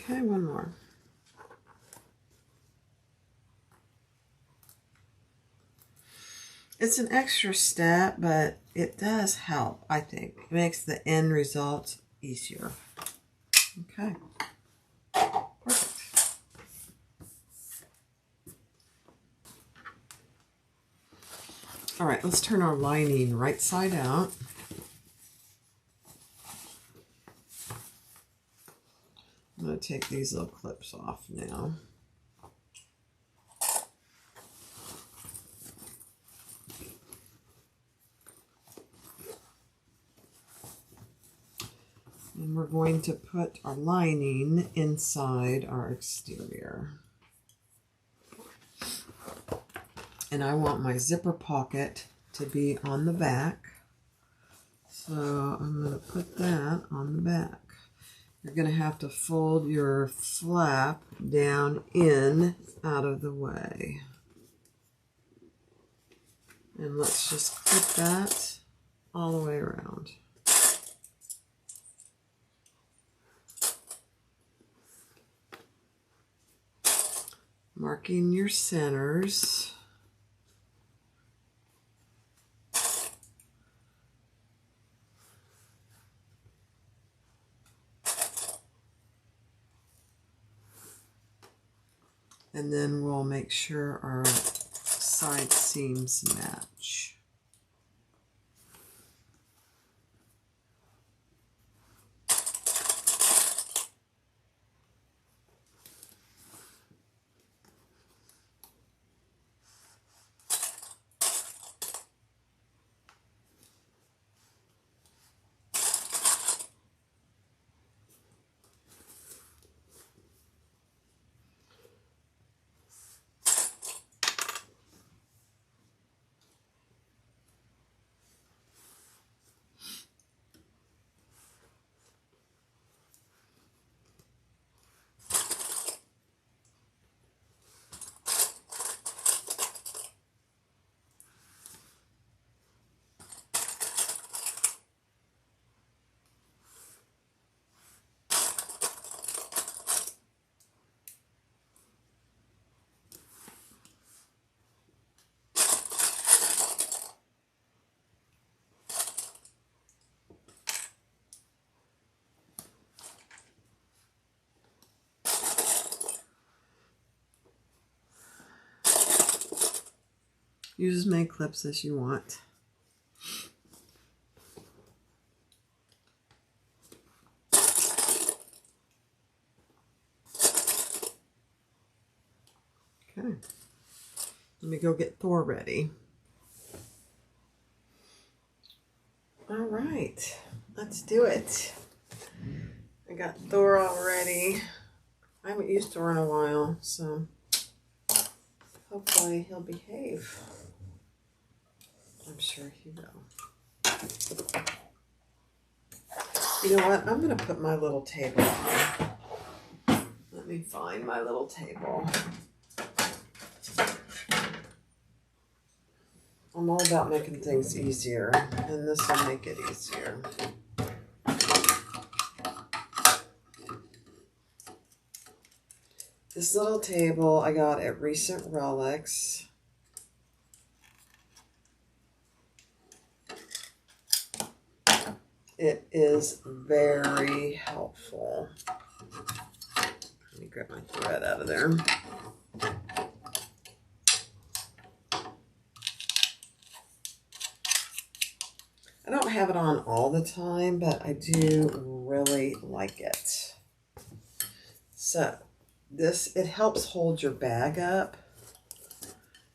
Okay, one more. It's an extra step, but it does help, I think. It makes the end result easier. Okay. Perfect. All right, let's turn our lining right side out. I'm going to take these little clips off now. And we're going to put our lining inside our exterior. And I want my zipper pocket to be on the back. So I'm going to put that on the back. You're going to have to fold your flap down in out of the way. And let's just clip that all the way around. Marking your centers. And then we'll make sure our side seams match. Use as many clips as you want. Okay. Let me go get Thor ready. All right, let's do it. I got Thor all ready. I haven't used her in a while, so hopefully he'll behave. I'm sure he will. You know what? I'm going to put my little table on. Let me find my little table. I'm all about making things easier, and this will make it easier. This little table I got at Recent Relics. It is very helpful. Let me grab my thread out of there. I don't have it on all the time, but I do really like it. So it helps hold your bag up.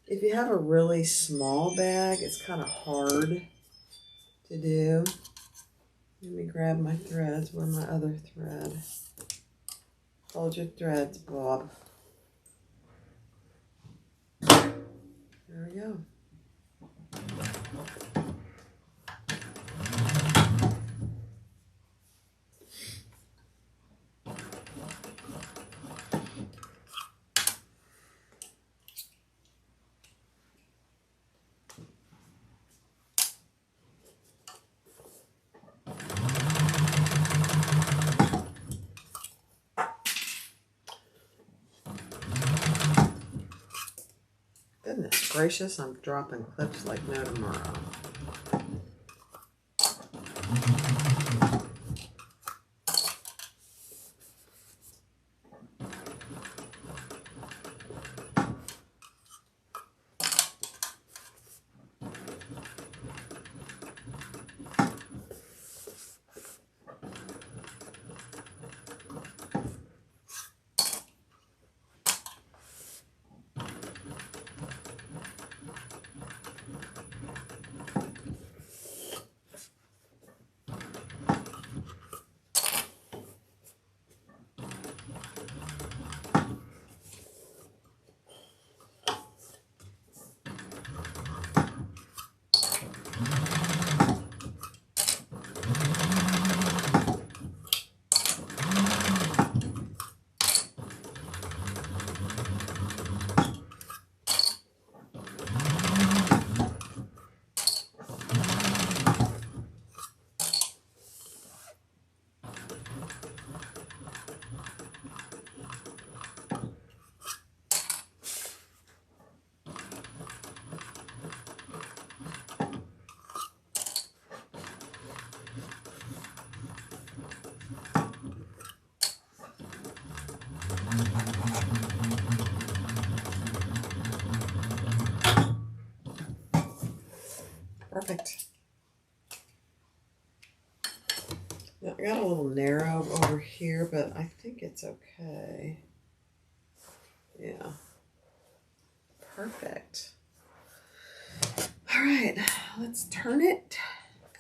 If you have a really small bag, it's kind of hard to do. Let me grab my threads. Where's my other thread? Hold your threads, Bob. There we go. Goodness gracious, I'm dropping clips like no tomorrow. Perfect. Now, I got a little narrow over here, but I think it's okay. Yeah. Perfect. All right, let's turn it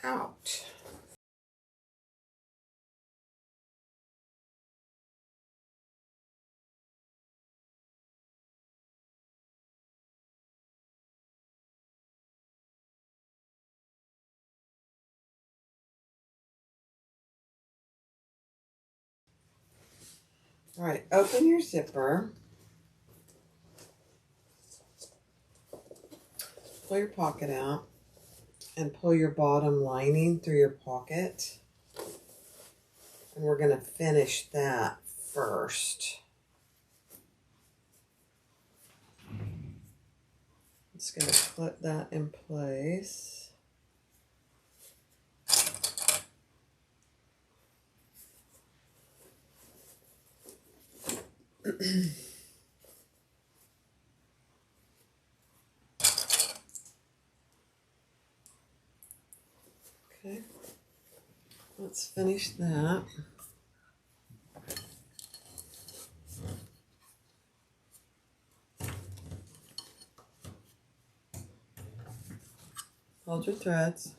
out. All right, open your zipper. Pull your pocket out and pull your bottom lining through your pocket. And we're going to finish that first. Just going to clip that in place. Okay, let's finish that. Hold your threads.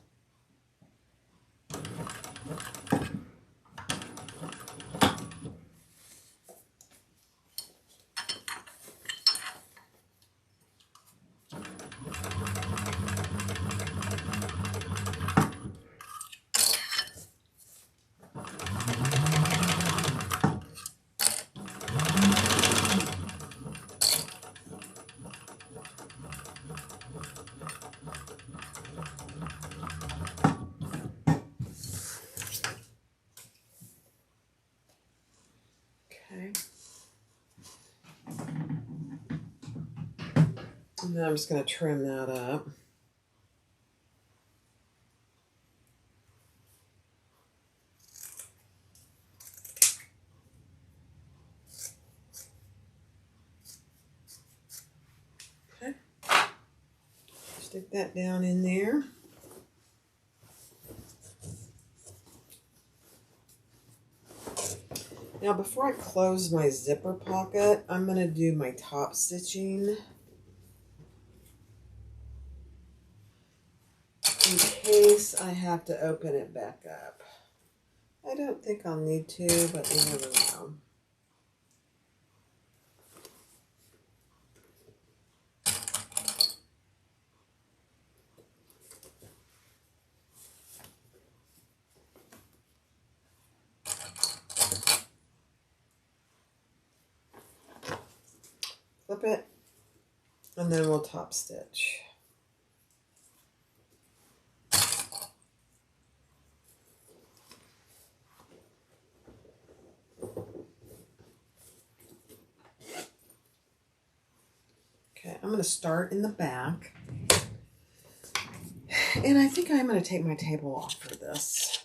Okay. And then I'm just going to trim that up. Okay. Stick that down in there. Now before I close my zipper pocket, I'm going to do my top stitching. In case I have to open it back up. I don't think I'll need to, but you never know. Flip it, and then we'll top stitch. Okay, I'm going to start in the back. And I think I'm going to take my table off for this.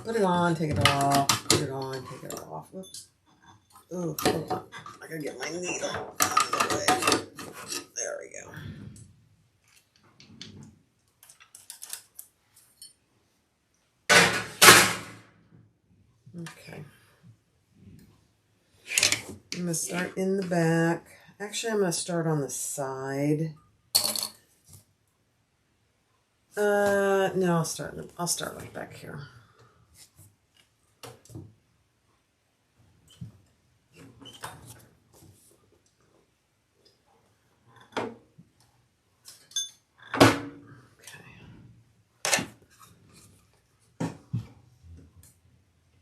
Put it on, take it off, put it on, take it off. Whoops. Oh, hold on. I gotta get my needle out of the way. There we go. Okay. I'm going to start in the back. Actually, I'm going to start on the side. No, I'll start right back here.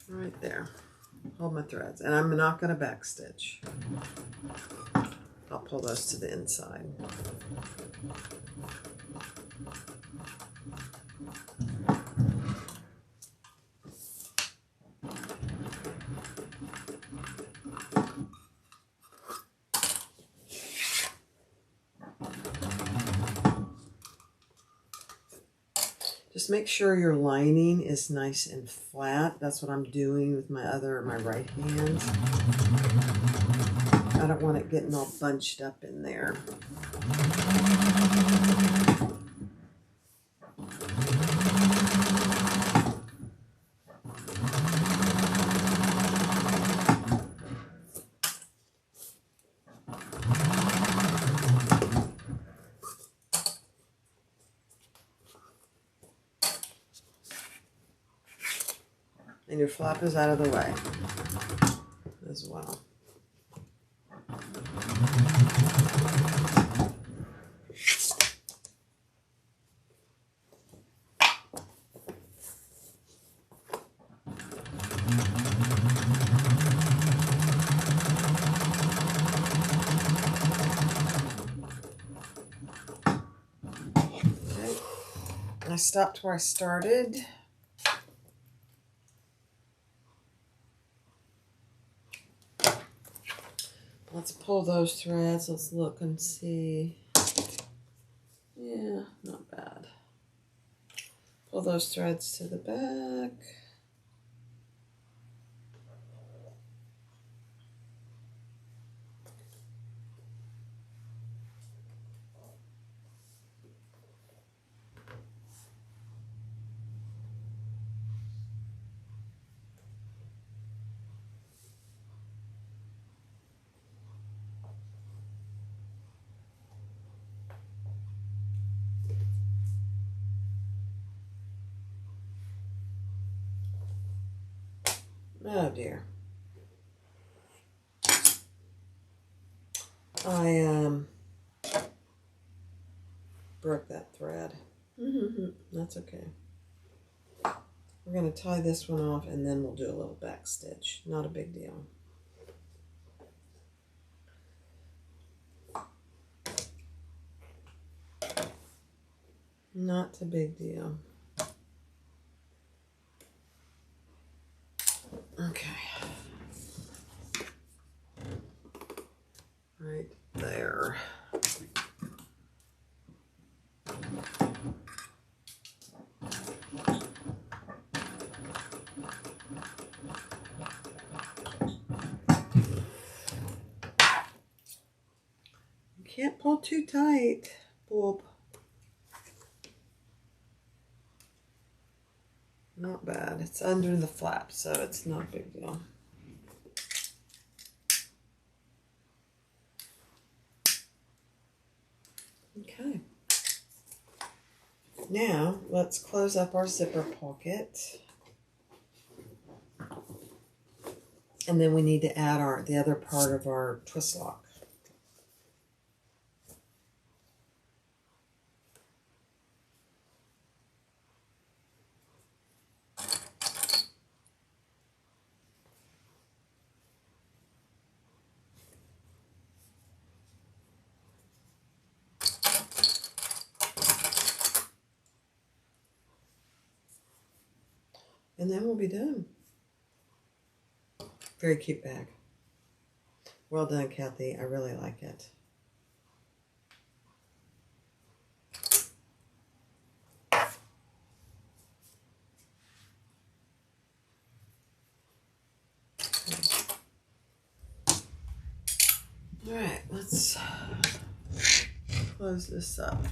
Right there. Hold my threads. And I'm not going to back stitch. I'll pull those to the inside. Just make sure your lining is nice and flat. That's what I'm doing with my right hand. I don't want it getting all bunched up in there. And your flap is out of the way as well. Okay. I stopped where I started. Let's pull those threads. Let's look and see. Yeah, not bad. Pull those threads to the back. Oh dear. I broke that thread. That's okay. We're going to tie this one off and then we'll do a little back stitch. Not a big deal. Not a big deal. Okay. Right there. You can't pull too tight, bulb. Not bad. It's under the flap, so it's not a big deal. Okay. Now, let's close up our zipper pocket. And then we need to add the other part of our twist lock. And then we'll be done. Very cute bag. Well done, Kathy. I really like it. All right, let's close this up.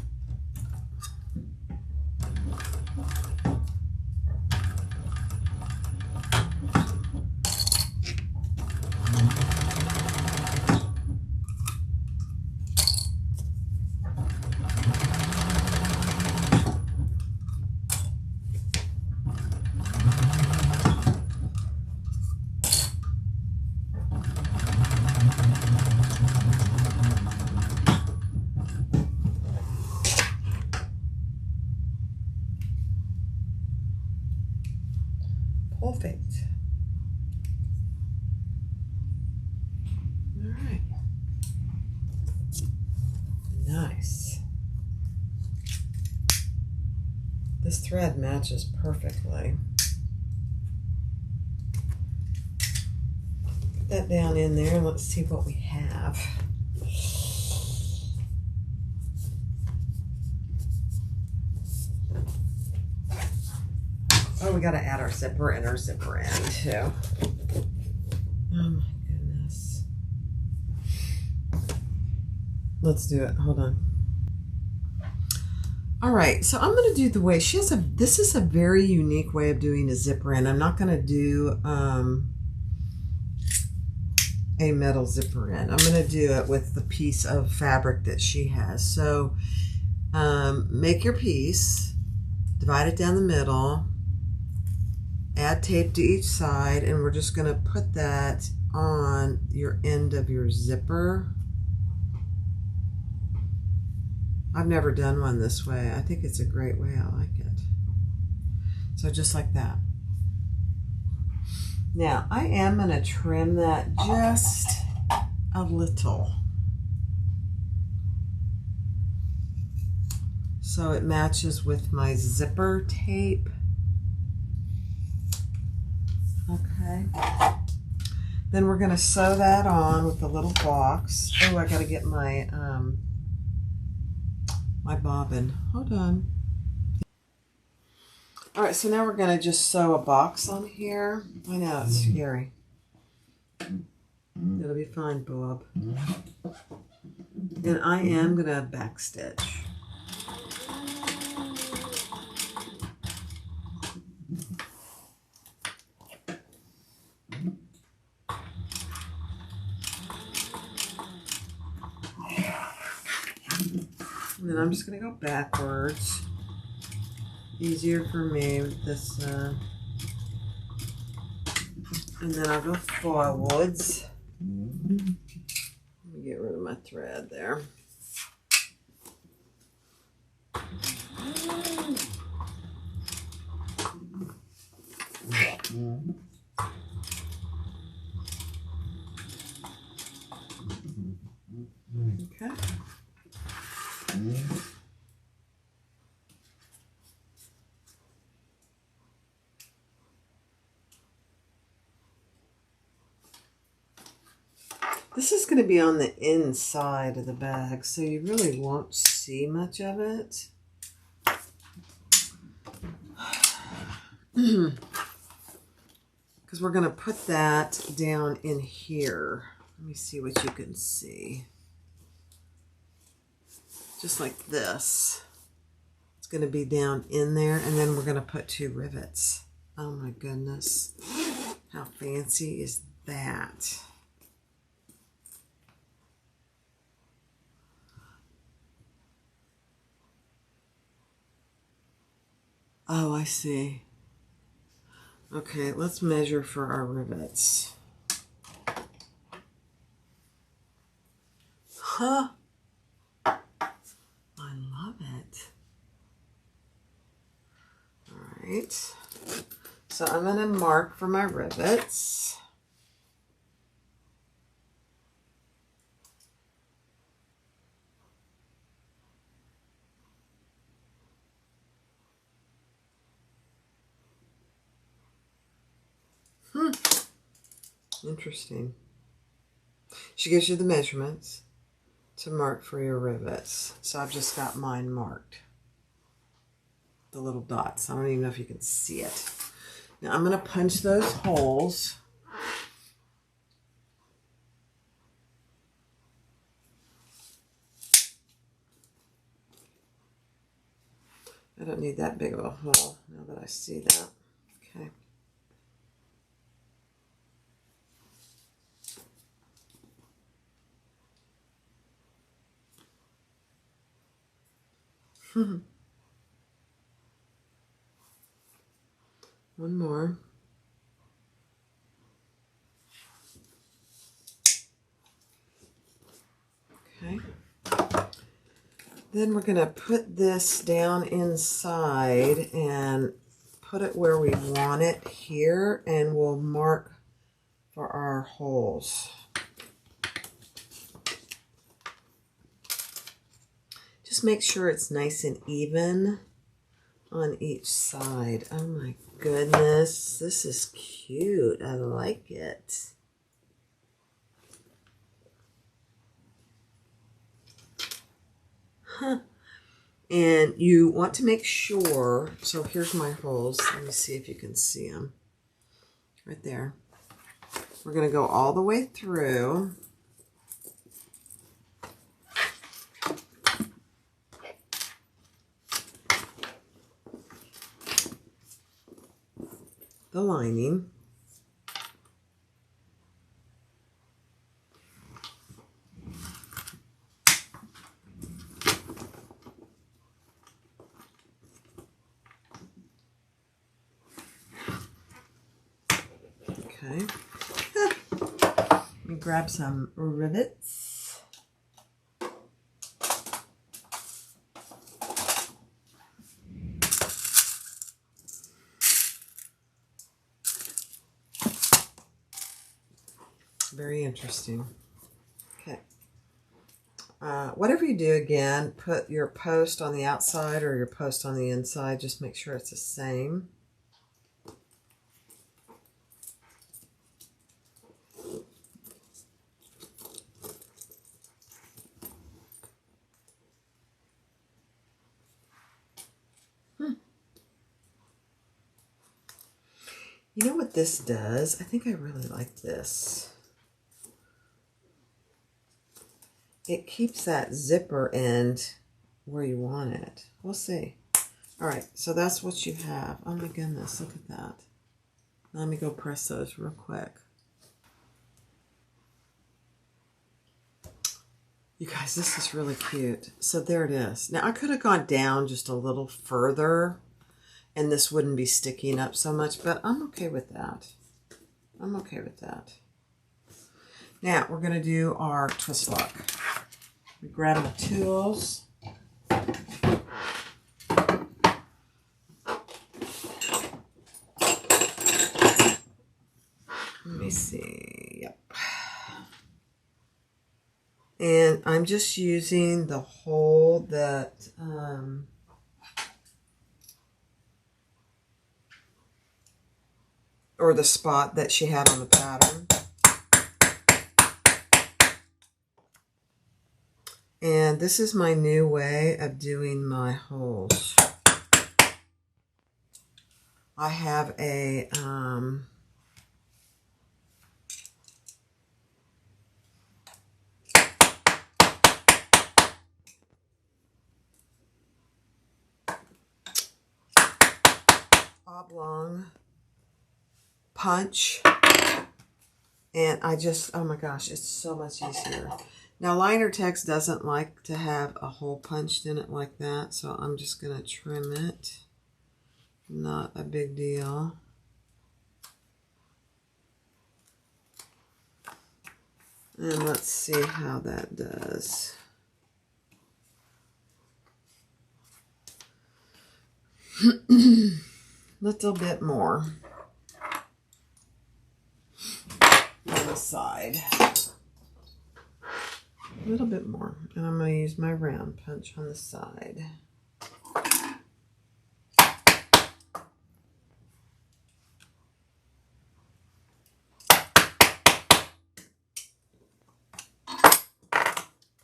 Perfect. All right. Nice. This thread matches perfectly. Put that down in there and let's see what we have. Oh, we got to add our zipper and our zipper end too. Oh my goodness. Let's do it. Hold on. All right, so I'm going to do the way she has this is a very unique way of doing a zipper end. I'm not going to do a metal zipper end. I'm going to do it with the piece of fabric that she has. So make your piece, divide it down the middle, add tape to each side, and we're just going to put that on your end of your zipper. I've never done one this way. I think it's a great way. I like it. So just like that. Now, I am going to trim that just a little, so it matches with my zipper tape. Okay. Then we're going to sew that on with the little box. Oh, I got to get my my bobbin. Hold on. All right, so now we're going to just sew a box on here. I know, it's scary. It'll be fine, Bob. And I am going to backstitch. And then I'm just going to go backwards. Easier for me with this. And then I'll go forwards. Let me get rid of my thread there. Okay. This is going to be on the inside of the bag, so you really won't see much of it. Because we're going to put that down in here. Let me see what you can see. Just like this. It's going to be down in there, and then we're going to put 2 rivets. Oh my goodness. How fancy is that? Oh, I see. Okay, let's measure for our rivets. Huh? I love it. All right. So I'm going to mark for my rivets. Interesting. She gives you the measurements to mark for your rivets. So I've just got mine marked. The little dots. I don't even know if you can see it. Now I'm going to punch those holes. I don't need that big of a hole now that I see that. Okay. One more. Okay. Then we're going to put this down inside and put it where we want it here, and we'll mark for our holes. Just make sure it's nice and even on each side. Oh my goodness, this is cute. I like it. Huh. And you want to make sure, so here's my holes. Let me see if you can see them. Right there. We're going to go all the way through. The lining. Okay. Let me grab some rivets. Very interesting. Okay. Whatever you do, again, put your post on the outside or your post on the inside. Just make sure it's the same. You know what this does? I think I really like this. It keeps that zipper end where you want it. We'll see. All right, so that's what you have. Oh my goodness, look at that. Let me go press those real quick. You guys, this is really cute. So there it is. Now I could have gone down just a little further and this wouldn't be sticking up so much, but I'm okay with that. I'm okay with that. Now we're going to do our twist lock. We grab the tools. Let me see. Yep. And I'm just using the hole that or the spot that she had on the pattern. And this is my new way of doing my holes. I have a oblong punch, and I just, oh my gosh, it's so much easier. Now, Liner Text doesn't like to have a hole punched in it like that, so I'm just going to trim it. Not a big deal. And let's see how that does. Little bit more on the side. A little bit more. And I'm going to use my round punch on the side.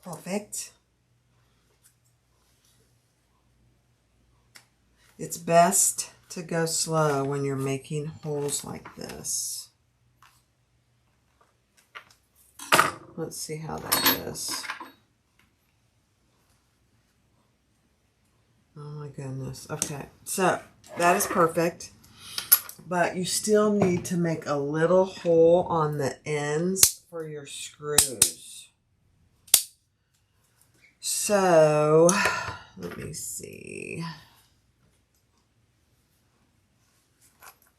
Perfect. It's best to go slow when you're making holes like this. Let's see how that is. Oh my goodness. Okay, so that is perfect. But you still need to make a little hole on the ends for your screws. So, let me see.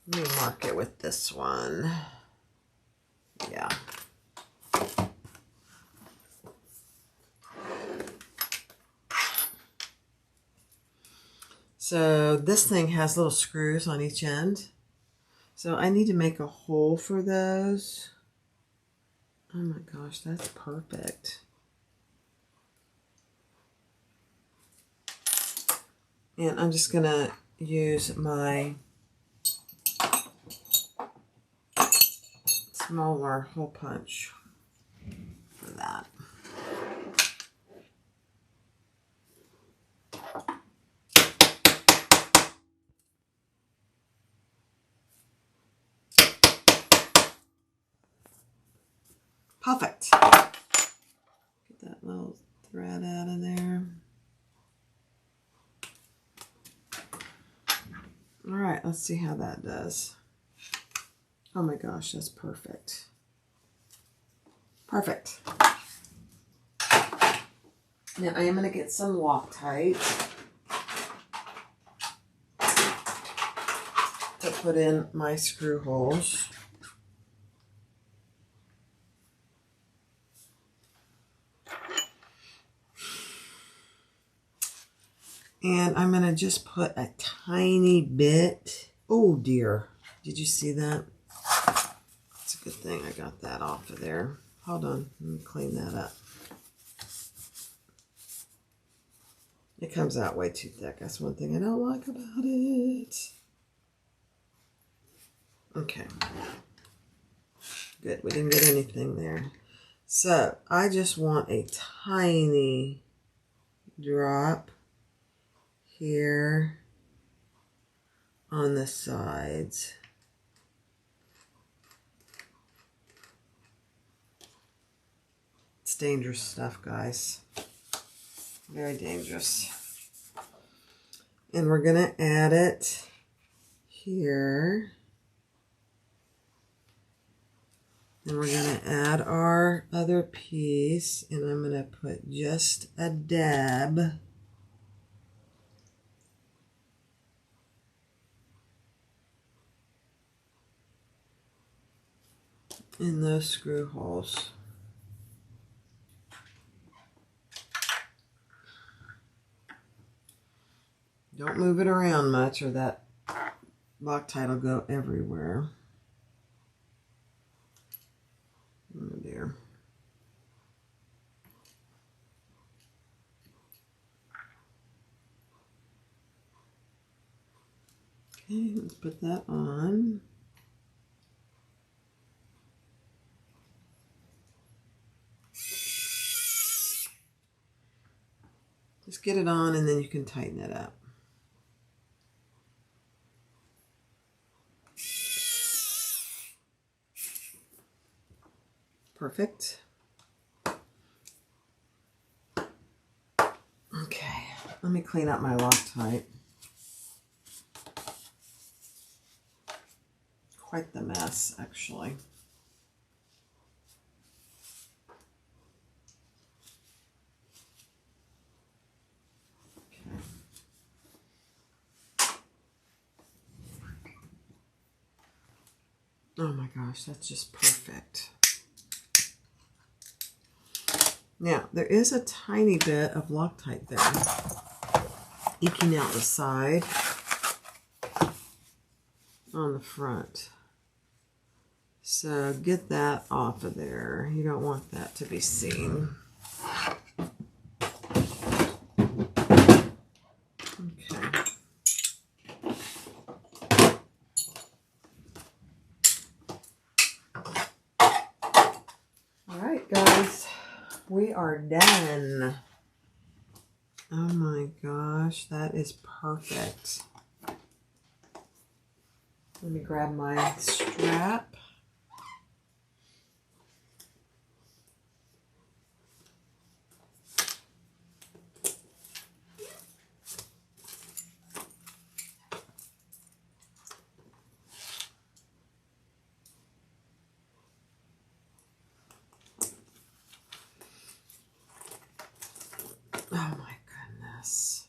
Let me mark it with this one. Yeah. So this thing has little screws on each end. So I need to make a hole for those. Oh my gosh, that's perfect. And I'm just gonna use my smaller hole punch for that. Perfect. Get that little thread out of there. All right, let's see how that does. Oh my gosh, that's perfect. Perfect. Now I am going to get some Loctite to put in my screw holes. And I'm going to just put a tiny bit. Oh dear. Did you see that? It's a good thing I got that off of there. Hold on. Let me clean that up. It comes out way too thick. That's one thing I don't like about it. Okay. Good. We didn't get anything there. So I just want a tiny drop here on the sides. It's dangerous stuff, guys. Very dangerous. And we're going to add it here. And we're going to add our other piece. And I'm going to put just a dab in those screw holes. Don't move it around much or that Loctite will go everywhere. Oh dear. Okay, let's put that on. Just get it on and then you can tighten it up. Perfect. Okay, let me clean up my Loctite. Quite the mess, actually. Okay. Oh my gosh, that's just perfect. Now, there is a tiny bit of Loctite there, eking out the side on the front. So get that off of there. You don't want that to be seen. Okay. All right, guys. We are done. Oh my gosh, that is perfect. Let me grab my strap. Oh my goodness.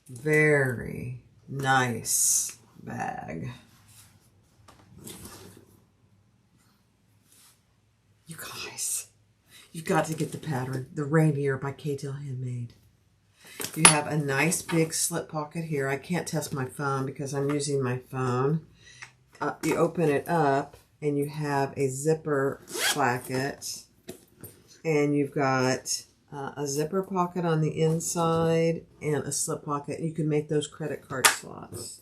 Very nice bag. You guys, you've got to get the pattern. The Rainier by K-Tail Handmade. You have a nice big slip pocket here. I can't test my phone because I'm using my phone. You open it up and you have a zipper placket. And you've got a zipper pocket on the inside and a slip pocket. You can make those credit card slots.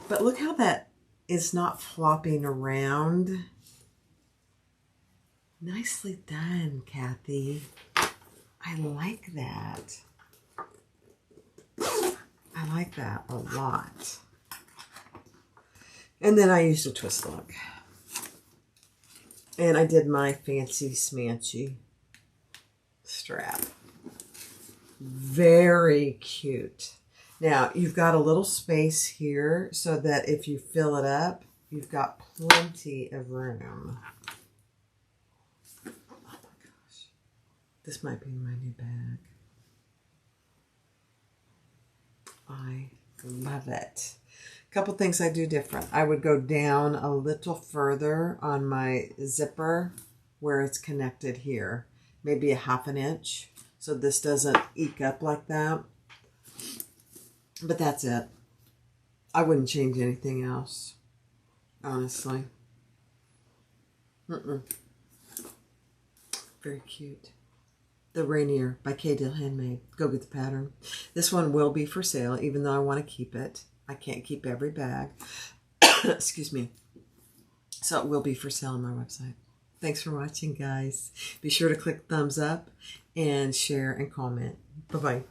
But look how that is not flopping around. Nicely done, Kathy. I like that. I like that a lot. And then I used a twist lock. And I did my fancy smanchy strap. Very cute. Now, you've got a little space here so that if you fill it up, you've got plenty of room. Oh my gosh. This might be my new bag. I love it. A couple things I do different. I would go down a little further on my zipper where it's connected here. Maybe a ½ an inch. So this doesn't eke up like that. But that's it. I wouldn't change anything else. Honestly. Very cute. The Rainier by K-Tail Handmade. Go get the pattern. This one will be for sale, even though I want to keep it. I can't keep every bag. Excuse me. So it will be for sale on my website. Thanks for watching, guys. Be sure to click thumbs up and share and comment. Bye-bye.